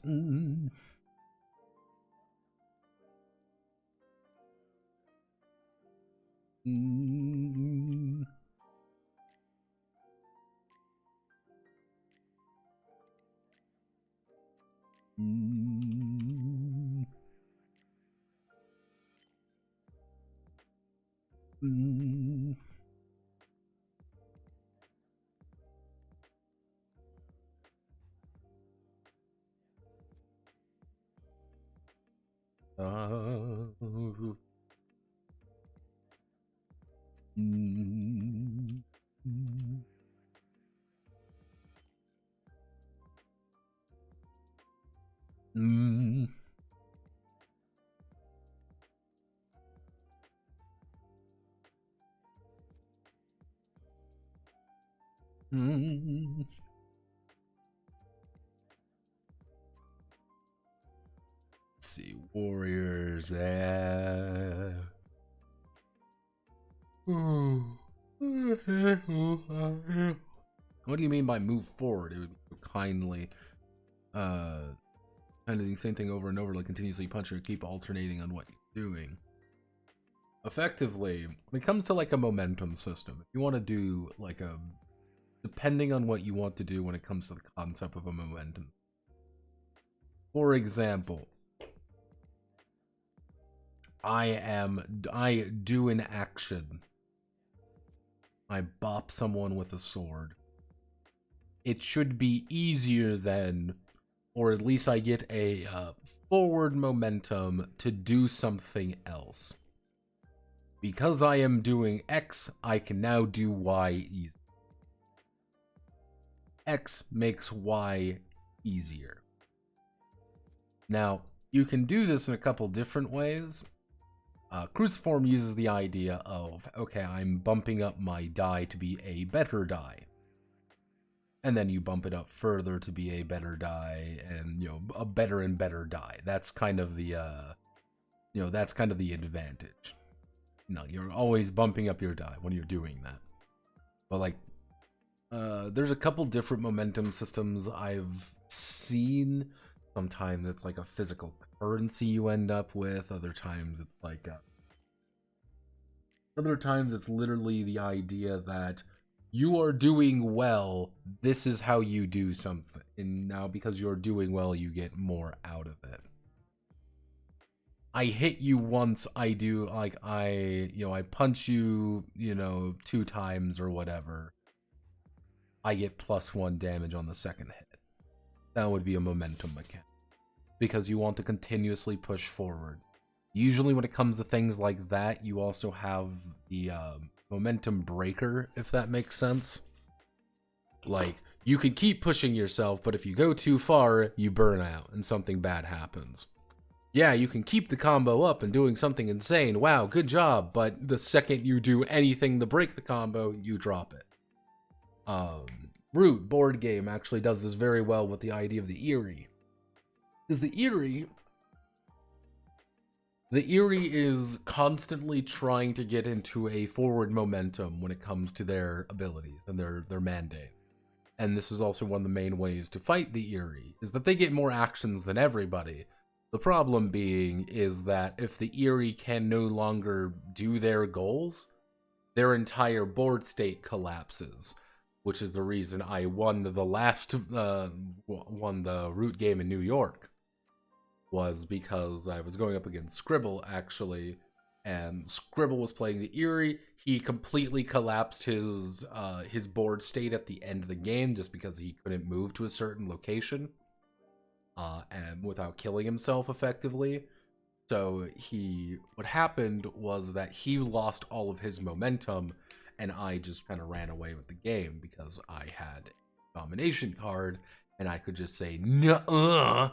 Let's see, warriors. What do you mean by move forward? It would kindly, kind of the same thing over and over, like continuously punch or keep alternating on what you're doing. Effectively, when it comes to like a momentum system, if you want to do like a, depending on what you want to do when it comes to the concept of a momentum. For example, I do an action. I bop someone with a sword. It should be easier then, or at least I get a forward momentum to do something else. because I am doing X, I can now do Y easy. X makes Y easier. Now, you can do this in a couple different ways. Cruciform uses the idea of, okay, I'm bumping up my die to be a better die. And then you bump it up further to be a better die, and, you know, a better and better die. That's kind of the, that's kind of the advantage. No, you're always bumping up your die when you're doing that. But, like, there's a couple different momentum systems I've seen. Sometimes it's like a physical currency you end up with. Other times it's like other times it's literally the idea that you are doing well, this is how you do something. And now because you're doing well, you get more out of it. I hit you once, I do, like, I punch you, 2 times or whatever. I get +1 damage on the second hit. That would be a momentum mechanic, because you want to continuously push forward. Usually when it comes to things like that, you also have the momentum breaker, if that makes sense. Like, you can keep pushing yourself, but if you go too far, you burn out and something bad happens. Yeah, you can keep the combo up and doing something insane. Wow, good job. But the second you do anything to break the combo, you drop it. Root board game actually does this very well with the idea of the Eerie. Because the Eerie is constantly trying to get into a forward momentum when it comes to their abilities and their mandate. And this is also one of the main ways to fight the Eerie, is that they get more actions than everybody. The problem being is that if the Eerie can no longer do their goals, their entire board state collapses. Which is the reason I won the Root game in New York. Was because I was going up against Scribble, actually, and Scribble was playing the Eerie. He completely collapsed his board state at the end of the game just because he couldn't move to a certain location, and without killing himself effectively. So what happened was that he lost all of his momentum, and I just kind of ran away with the game because I had a domination card, and I could just say, nuh-uh.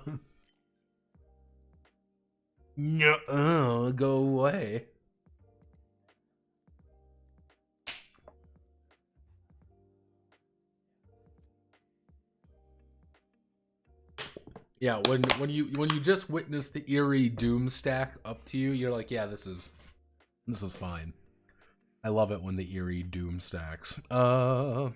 Nuh-uh, go away. Yeah, when you just witness the Eerie Doom stack up to you, you're like, yeah, this is fine. I love it when the Eerie Doom stacks. Let's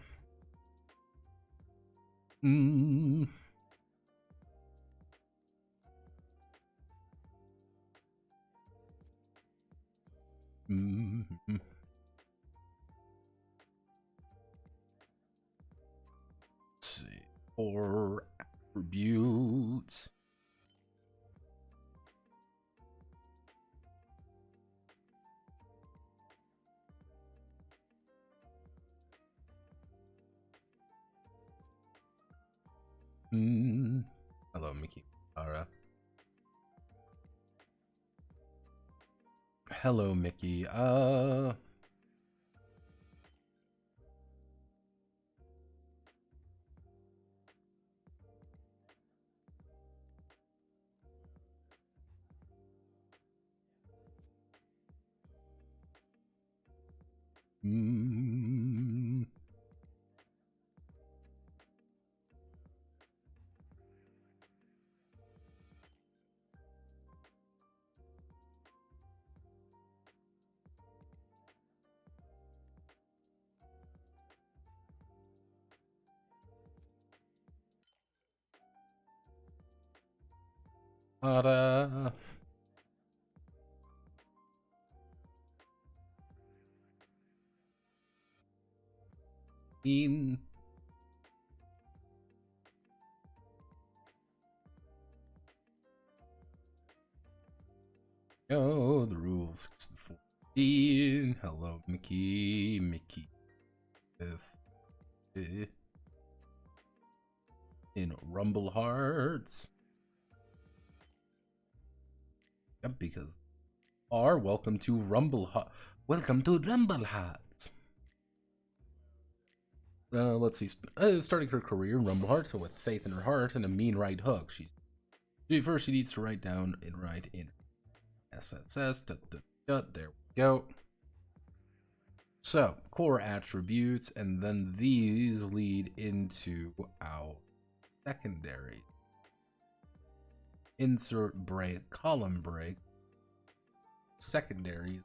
see. Or attributes. Hello, Mickey. Ara. Hello, Mickey. Ara. Oh, the rules 14. Hello, Mickey. Mickey. In Rumble Hearts. Yep, because welcome to Rumble Hearts. Welcome to Rumble Hearts. Let's see. Starting her career in Rumble Hearts with faith in her heart and a mean right hook. First, she needs to write down and write in SSS. There we go. So, core attributes, and then these lead into our secondary. Insert break, column break, secondaries.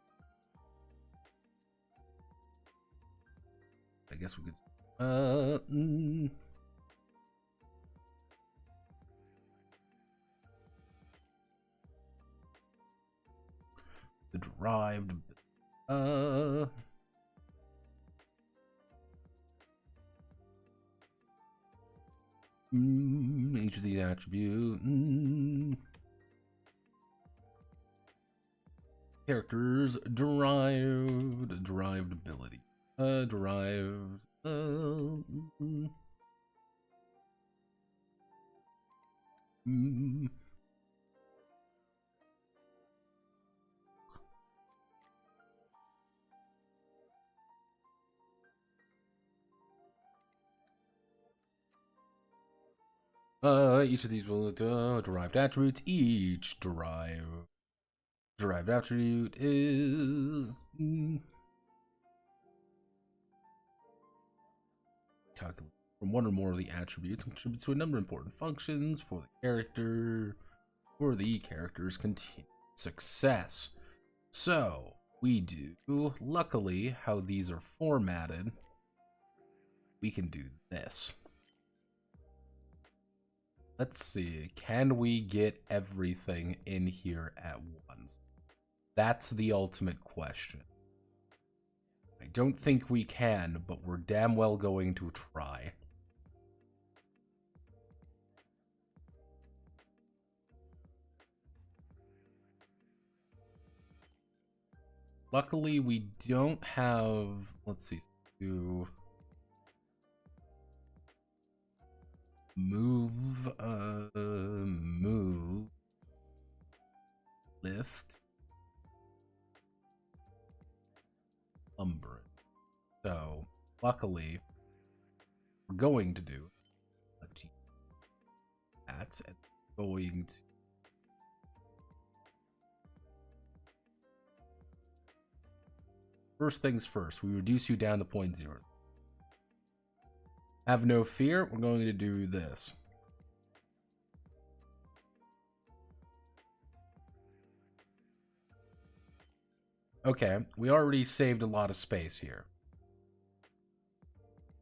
I guess we could. The derived. Each of these attribute. Characters derived ability. Derived. Each of these will derived attributes. Each derived attribute is calculated from one or more of the attributes and contributes to a number of important functions for the character or the character's continued success. So we do, luckily, how these are formatted, we can do this. Let's see, can we get everything in here at once? That's the ultimate question. I don't think we can, but we're damn well going to try. Luckily, we don't have, let's see, move, lift, umbrage. So, luckily, we're going to do that, and going to first things first, we reduce you down to 0.0. Have no fear, we're going to do this. Okay, we already saved a lot of space here.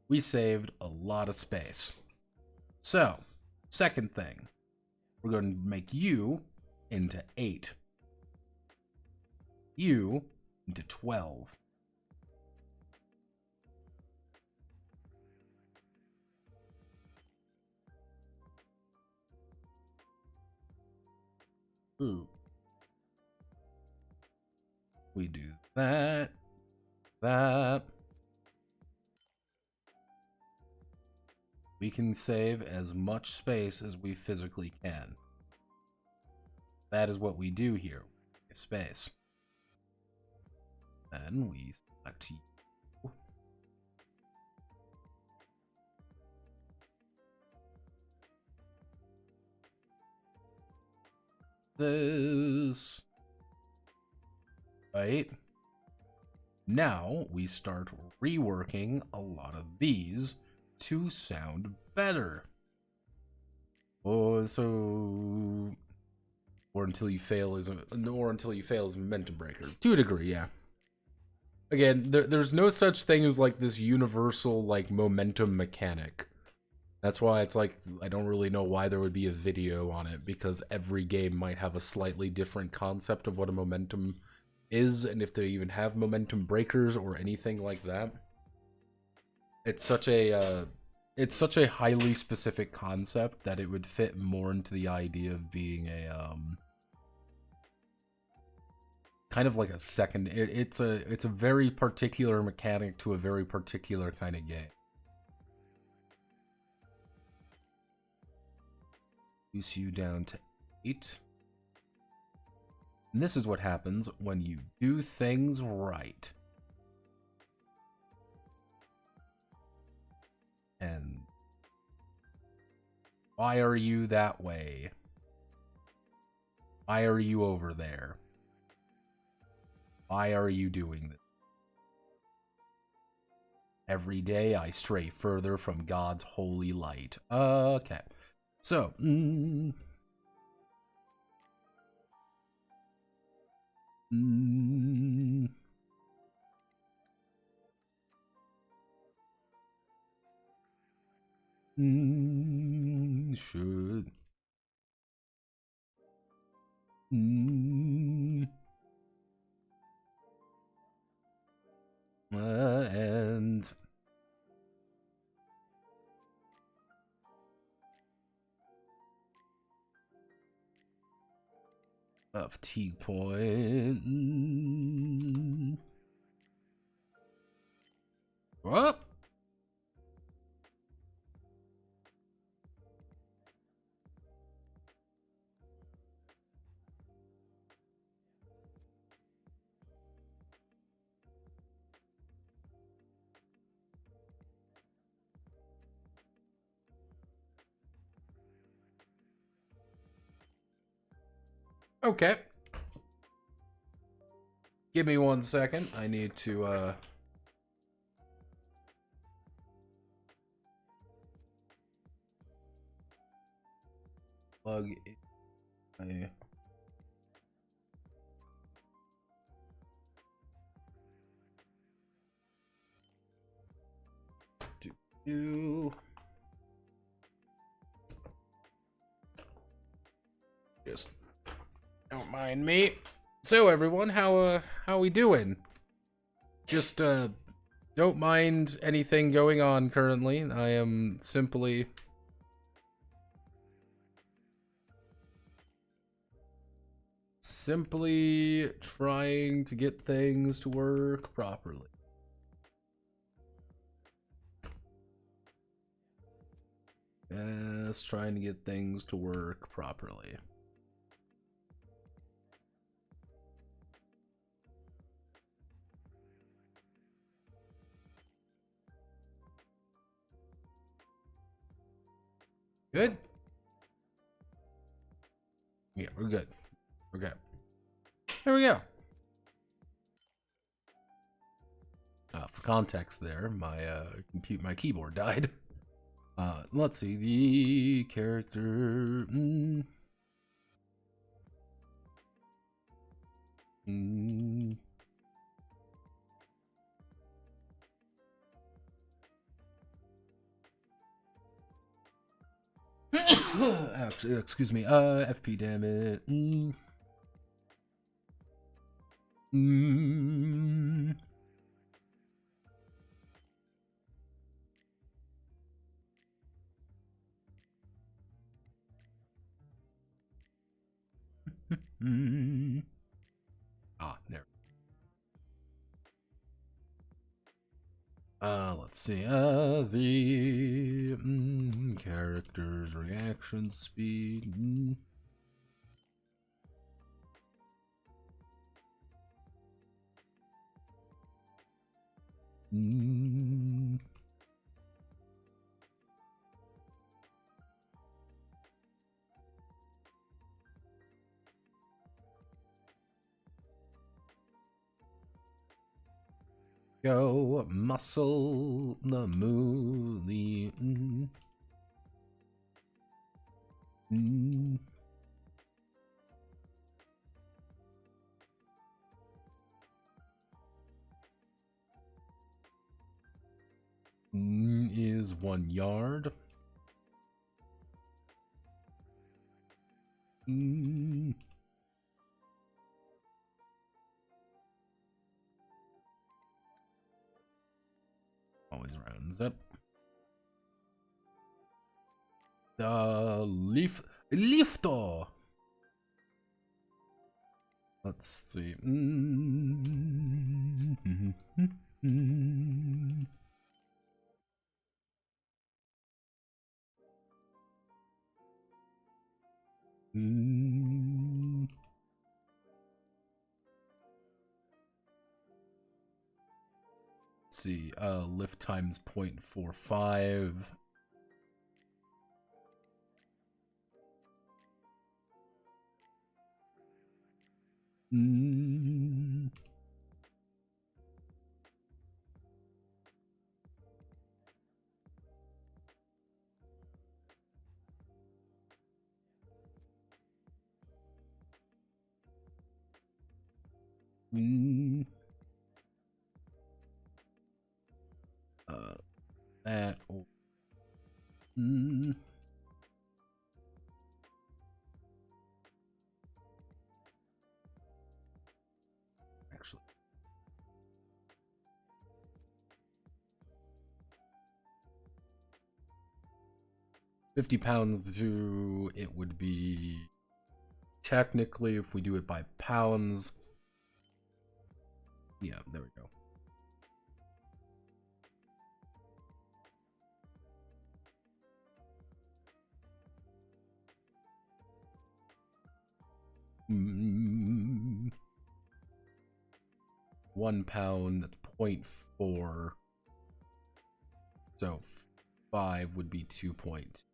We saved a lot of space. So, second thing, we're going to make you into 8. You into 12. Ooh. We do that. We can save as much space as we physically can. That is what we do here. Space. Then we select you. This. Right? Now we start reworking a lot of these to sound better. Or until you fail is momentum breaker. To a degree, yeah. Again, there's no such thing as like this universal like momentum mechanic. That's why it's like, I don't really know why there would be a video on it, because every game might have a slightly different concept of what a momentum is, and if they even have momentum breakers or anything like that. It's such a highly specific concept that it would fit more into the idea of being a kind of like a second. It's a very particular mechanic to a very particular kind of game. Reduce you down to 8. And this is what happens when you do things right. And why are you that way? Why are you over there? Why are you doing this? Every day I stray further from God's holy light. Okay. So, should. And a fatigue point. What? Okay. Give me 1 second. I need to, plug in my... Just don't mind me. So everyone, how we doing? Just don't mind anything going on currently. I am simply trying to get things to work properly. Yes, trying to get things to work properly. Good? Yeah, we're good. Okay. There we go. For context there, my keyboard died. Let's see, the character... Excuse me, FP, damn it. There. Let's see, the character's reaction speed. Go muscle the movie. Is 1 yard. Always rounds up. The lifter. Let's see. Let's see, lift times 0.45. Mm. Mm. That. Mm. Actually, 50 pounds to it would be technically if we do it by pounds. Yeah, there we go. Mm. 1 pound, that's 0.4. So 5 would be 2 point.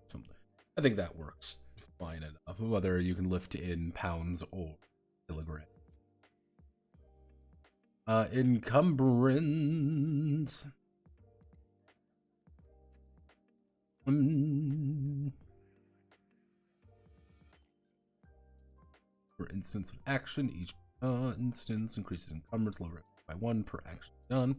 Something. I think that works fine enough, whether you can lift in pounds or kilograms. Encumbrance. For instance of action, each instance increases encumbrance level by 1 per action done.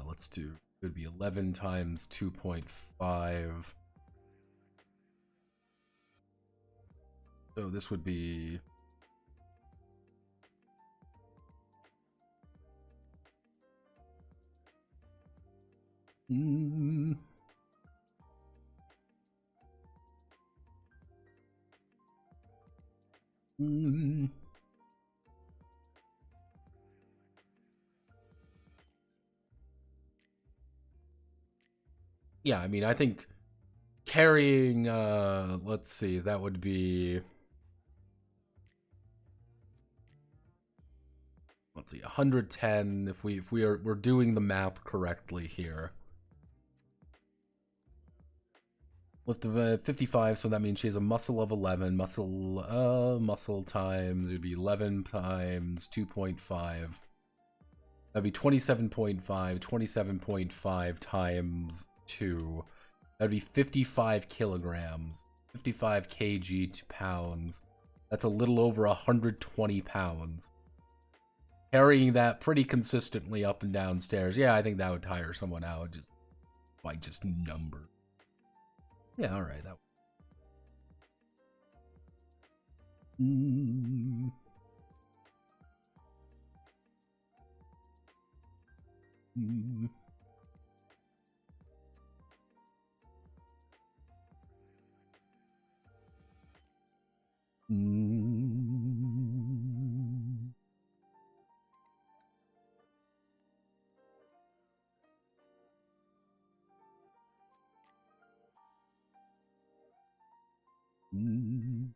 Let's do, it would be 11 times 2.5. So this would be yeah, I mean, I think carrying, let's see, that would be, let's see, 110 if we're doing the math correctly here. Lift of 55, so that means she has a muscle of 11. Muscle times, it would be 11 times 2.5. That'd be 27.5. 27.5 times 2. That'd be 55 kilograms. 55 kg to pounds. That's a little over 120 pounds. Carrying that pretty consistently up and down stairs. Yeah, I think that would tire someone out. Just by just number. Yeah, all right. That. Mm. Mm. Mm. Mm.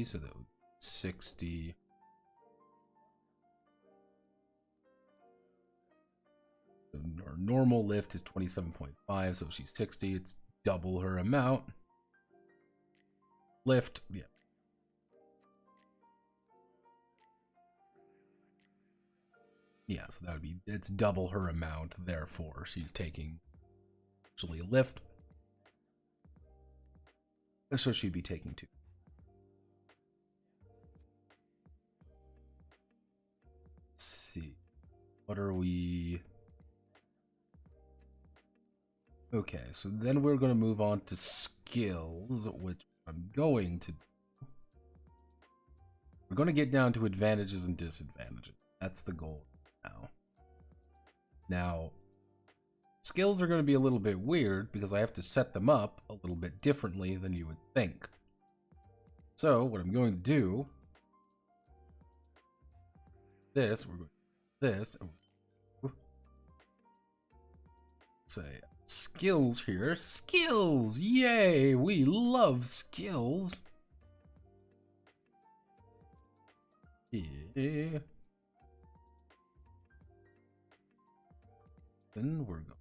So that would be 60. Our normal lift is 27.5, so if she's 60, it's double her amount. Lift, yeah. Yeah, so that would be, it's double her amount, therefore she's taking actually a lift. So she'd be taking 2. Let's see. What are we? Okay, so then we're going to move on to skills, which I'm going to do. We're going to get down to advantages and disadvantages. That's the goal now. Now, Skills are going to be a little bit weird because I have to set them up a little bit differently than you would think. So what I'm going to do, we're going to do this, say skills here. Skills! Yay! We love skills! Yeah. Then we're going to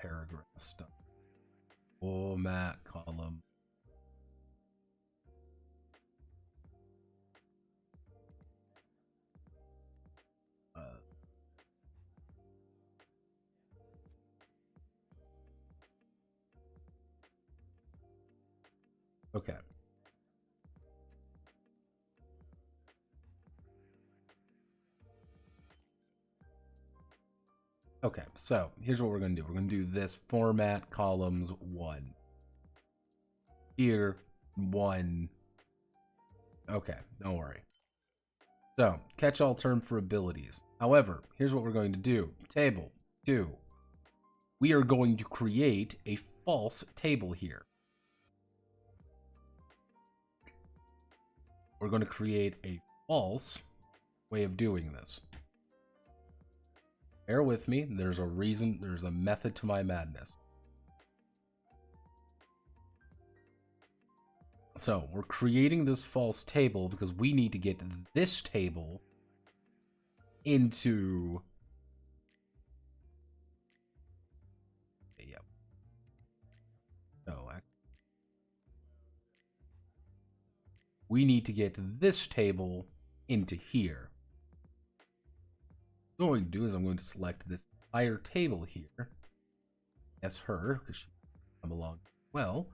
paragraph stuff. Format column. Okay. Okay, so here's what we're going to do. We're going to do this format columns 1. Here, 1. Okay, don't worry. So, catch-all term for abilities. However, here's what we're going to do. Table 2. We are going to create a false table here. We're going to create a false way of doing this. Bear with me. There's a reason, there's a method to my madness. So, we're creating this false table because we need to get this table into... Yep. No, we need to get this table into here. What I'm going to do is I'm going to select this entire table here. Yes, her, because she come along well.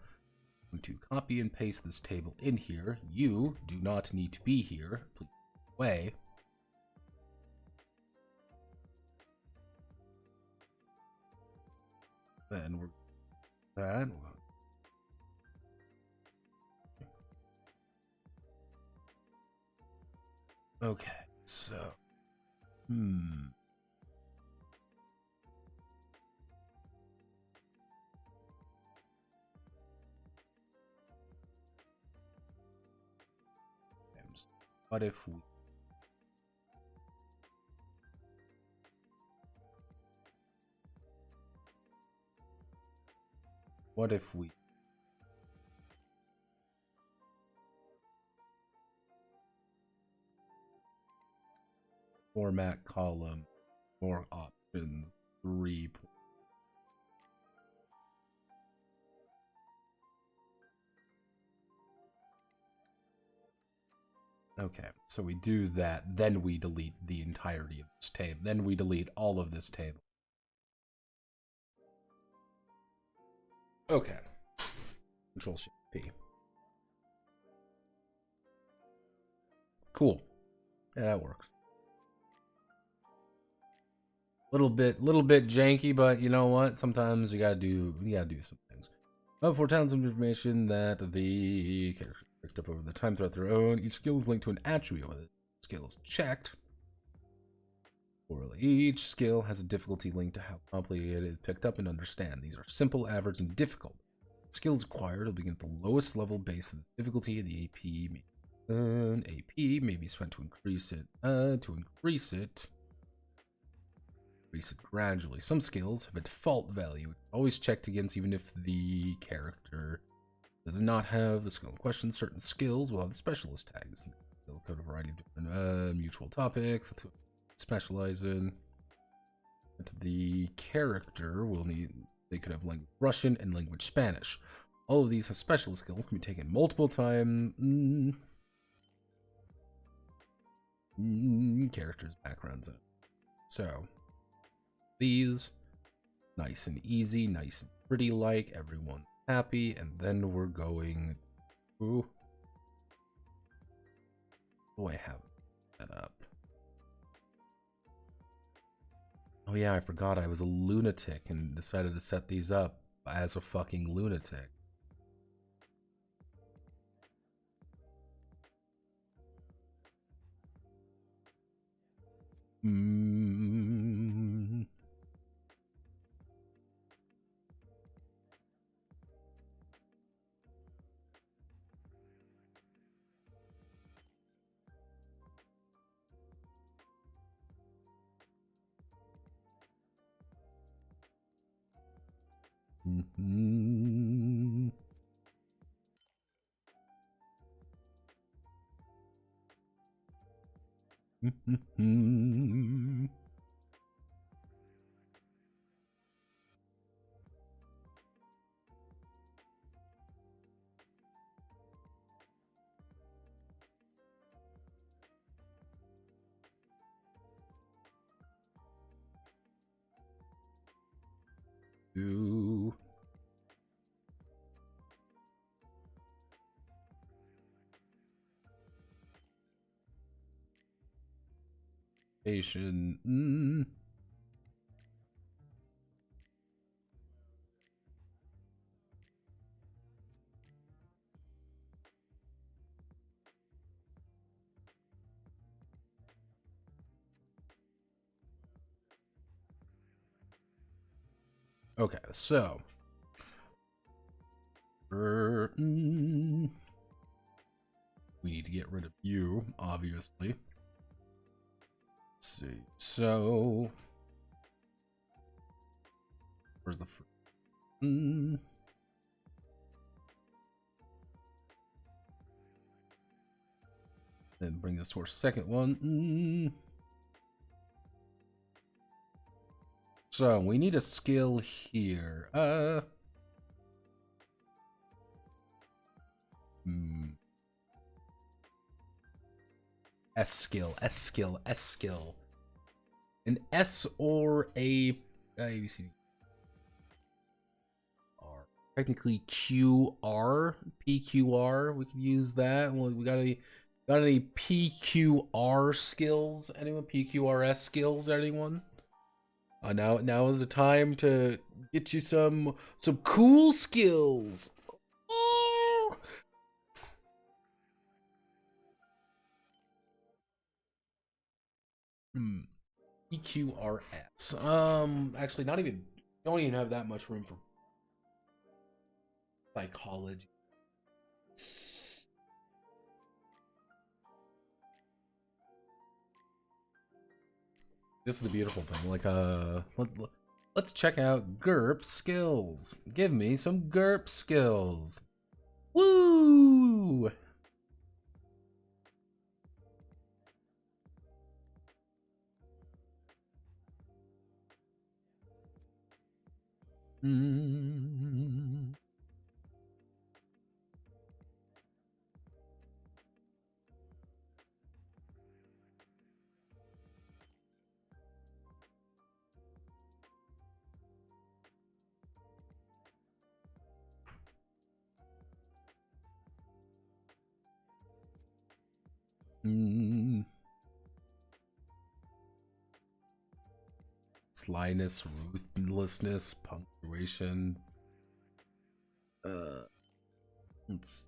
I'm going to copy and paste this table in here. You do not need to be here. Please go away. Then we're that. Okay, so what if we format column, more options, 3. Okay, so we do that, then we delete the entirety of this table. Then we delete all of this table. Okay. Control-Shift-P. Cool. Yeah, that works. Little bit janky, but you know what? Sometimes you gotta do some things. For towns of information that the character picked up over the time throughout their own, each skill is linked to an attribute. When the skill is checked, orally, each skill has a difficulty linked to how complicated it is picked up and understand. These are simple, average, and difficult. Skills acquired will begin at the lowest level base of the difficulty. The AP may be spent to increase it. Increase it gradually. Some skills have a default value, always checked against even if the character does not have the skill in question. Certain skills will have specialist tags. They'll cover a variety of different mutual topics to specialize in. But the character will need, they could have language Russian and language Spanish. All of these have specialist skills, can be taken multiple times. Characters, backgrounds. So, these, nice and easy, nice and pretty like, everyone happy, and then we're going to, I have that up. Oh yeah, I forgot I was a lunatic and decided to set these up as a fucking lunatic. Two. Patient. Okay, so we need to get rid of you, obviously. Let's see. So where's the then bring this to our second one. So we need a skill here. S skill. An S or a B, C, D, R. Technically QR, PQR. We could use that. Well, we got any PQR skills? Anyone? PQRS skills? Anyone? Now is the time to get you some cool skills. Oh. EQRS. Actually, don't even have that much room for psychology. This is the beautiful thing. Like, let's check out GURP skills. Give me some GURP skills. Woo! Slyness, ruthlessness, punctuation. Let's.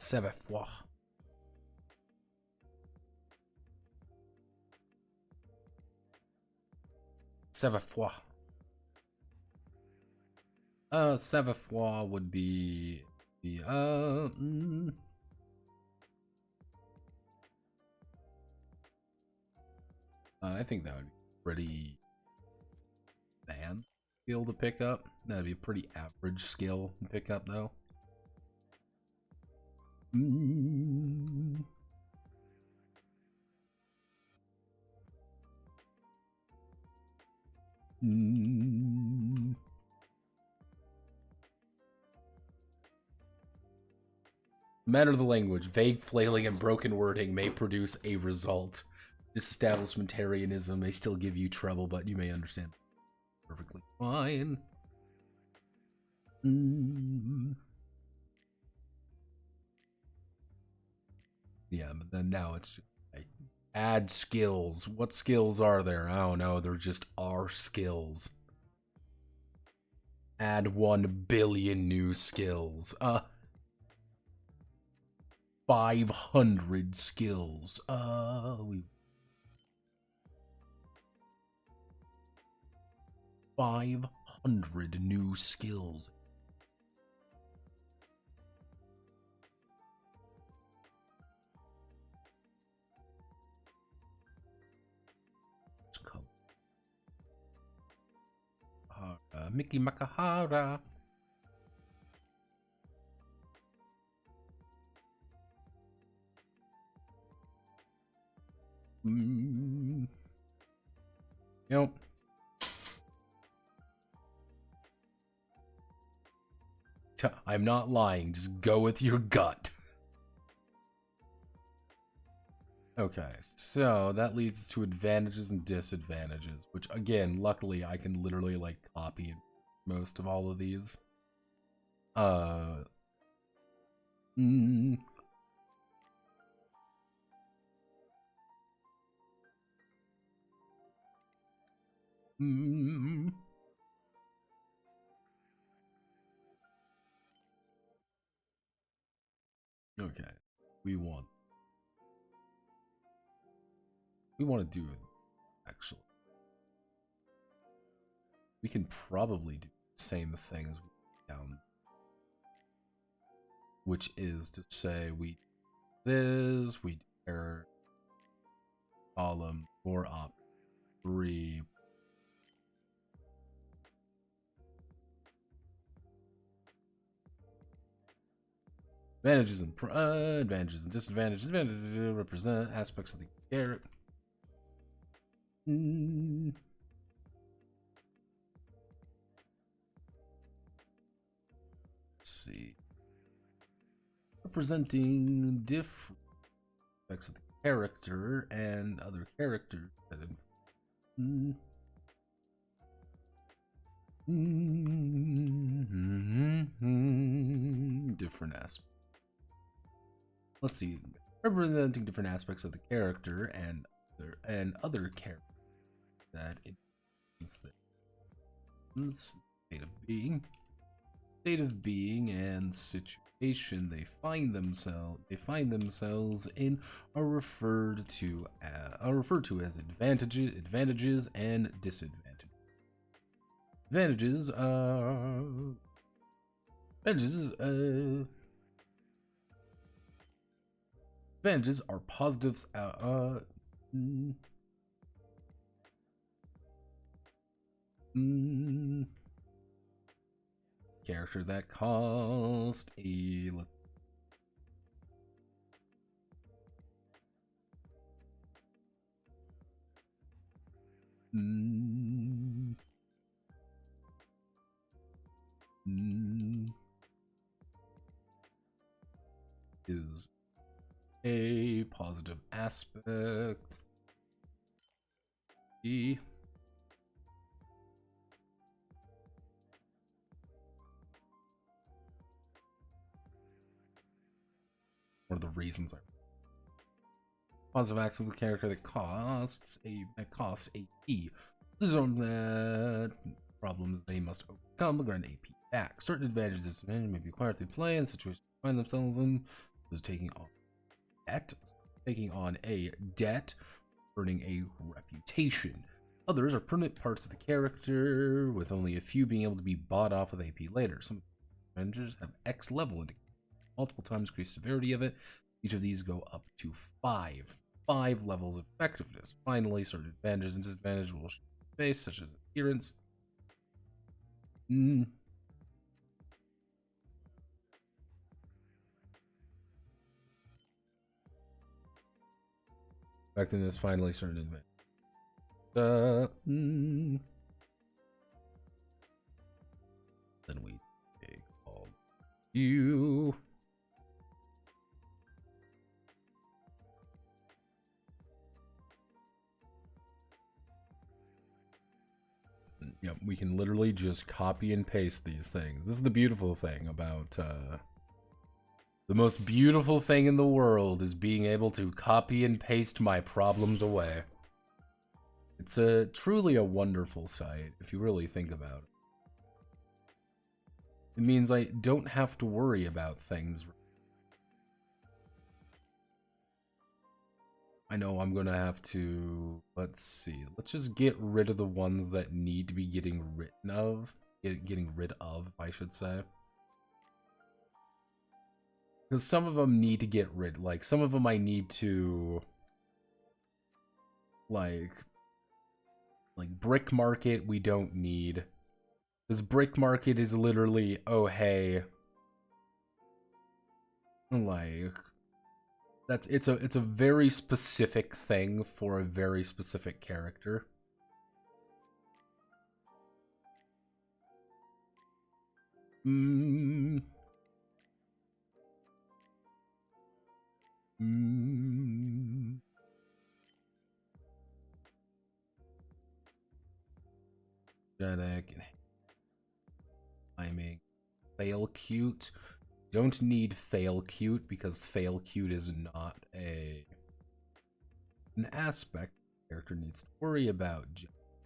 Savoir. Savoir. Savoir would be I think that would be pretty bad skill to pick up. That'd be a pretty average skill to pick up, though. Matter of the language, vague flailing and broken wording may produce a result. Disestablishmentarianism may still give you trouble, but you may understand perfectly fine. Yeah, but then now it's just like, add skills. What skills are there? I don't know. They're just our skills. Add 1 billion new skills. 500 skills. 500 new skills. Mickey Makahara. Yep. I'm not lying. Just go with your gut. Okay, so that leads to advantages and disadvantages, which again, luckily I can literally like copy most of all of these. Okay, we want to do it, actually. We can probably do the same thing as we down, which is to say we do this, we do error column 4 op 3. Advantages and disadvantages. Advantages represent aspects of the carrot. Let's see. Representing different aspects of the character and other characters. Different aspects. Let's see. Representing different aspects of the character and other characters that it is the state of being and situation they find themselves in are referred to as advantages and disadvantages. Advantages are positives. Character that cost a is a positive aspect. E. One of the reasons I positive aspect of the character that costs a AP. This is on that problems they must overcome to grant AP back. Certain advantages and disadvantages may be acquired through play and situations they find themselves in. This is taking on a debt, earning a reputation. Others are permanent parts of the character, with only a few being able to be bought off with AP later. Some advantages have X level indicator, multiple times increased severity of it. Each of these go up to 5 levels of effectiveness. Finally, certain advantages and disadvantages will face, such as appearance. Effectiveness, finally, certain advantages. Then we take all you. Yep, we can literally just copy and paste these things. This is the beautiful thing about the most beautiful thing in the world is being able to copy and paste my problems away. It's truly a wonderful sight if you really think about it. It means I don't have to worry about things. I know I'm gonna have to, let's see, let's just get rid of the ones that need to be getting rid of, I should say. Because some of them need to get rid, like, some of them I need to, like Brick Market we don't need. Because Brick Market is literally, oh hey, like, it's a very specific thing for a very specific character. Genetic timing. Fail cute. Don't need fail cute because fail cute is not an aspect the character needs to worry about.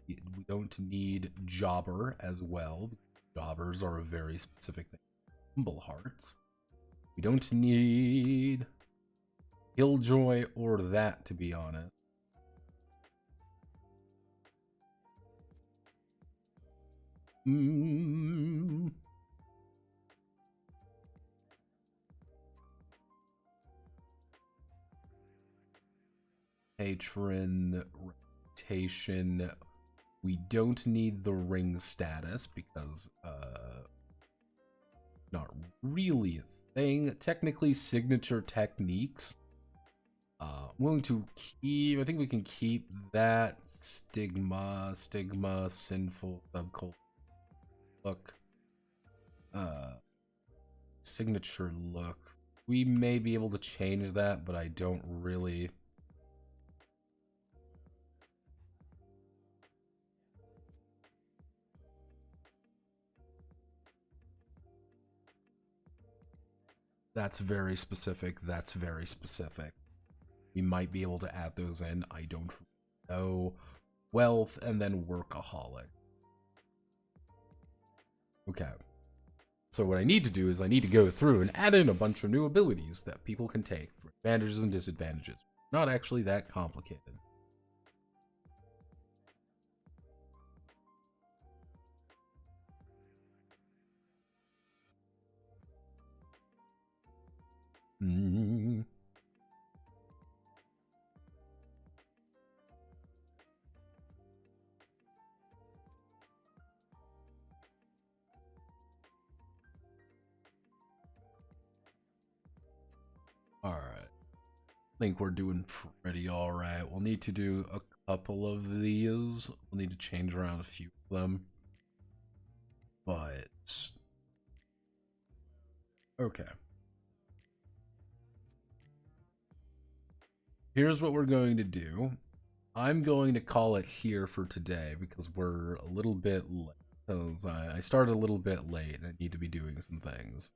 We don't need jobber as well. Jobbers are a very specific thing. Humble hearts. We don't need Killjoy or that, to be honest. Patron reputation. We don't need the ring status because not really a thing. Technically, signature techniques. Willing to keep. I think we can keep that. Stigma, sinful subculture look. Signature look. We may be able to change that, but I don't really. That's very specific. That's very specific. We might be able to add those in. I don't know. Wealth and then workaholic. Okay. So what I need to do is I need to go through and add in a bunch of new abilities that people can take for advantages and disadvantages. Not actually that complicated. Alright. I think we're doing pretty alright. We'll need to do a couple of these. We'll need to change around a few of them. But okay. Here's what we're going to do. I'm going to call it here for today because we're a little bit late. Because I started a little bit late and I need to be doing some things.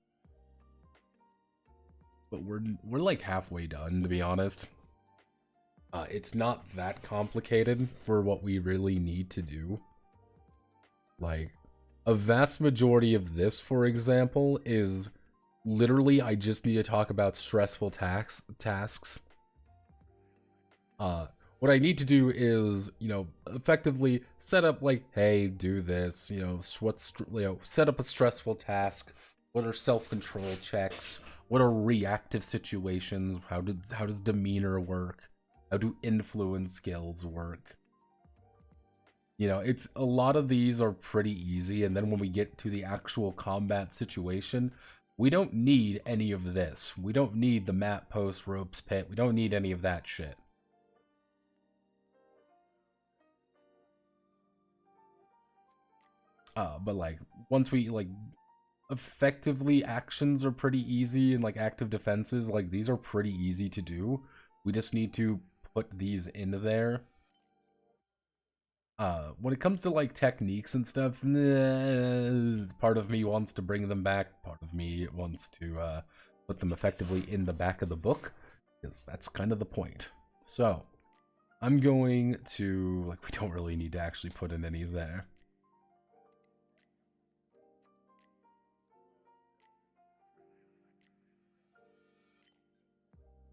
But we're like halfway done, to be honest. It's not that complicated for what we really need to do. Like, a vast majority of this, for example, is literally I just need to talk about stressful tasks. What I need to do is, you know, effectively set up like, hey, do this, you know, set up a stressful task. What are self-control checks? What are reactive situations? How does demeanor work? How do influence skills work? You know, it's a lot of these are pretty easy, and then when we get to the actual combat situation, we don't need any of this. We don't need the map post, ropes pit. We don't need any of that shit. But like, once we, like, effectively actions are pretty easy, and like active defenses, like these are pretty easy to do. We just need to put these in there. When it comes to like techniques and stuff, part of me wants to bring them back. Part of me wants to put them effectively in the back of the book, because that's kind of the point. So I'm going to, like, we don't really need to actually put in any there.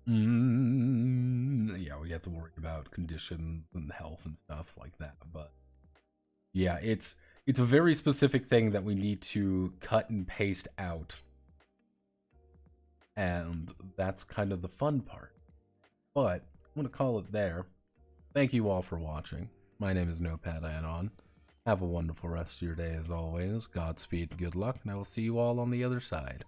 Yeah, we have to worry about conditions and health and stuff like that. But yeah, it's a very specific thing that we need to cut and paste out. And that's kind of the fun part. But I'm going to call it there. Thank you all for watching. My name is Notepad Anon. Have a wonderful rest of your day as always. Godspeed, good luck, and I will see you all on the other side.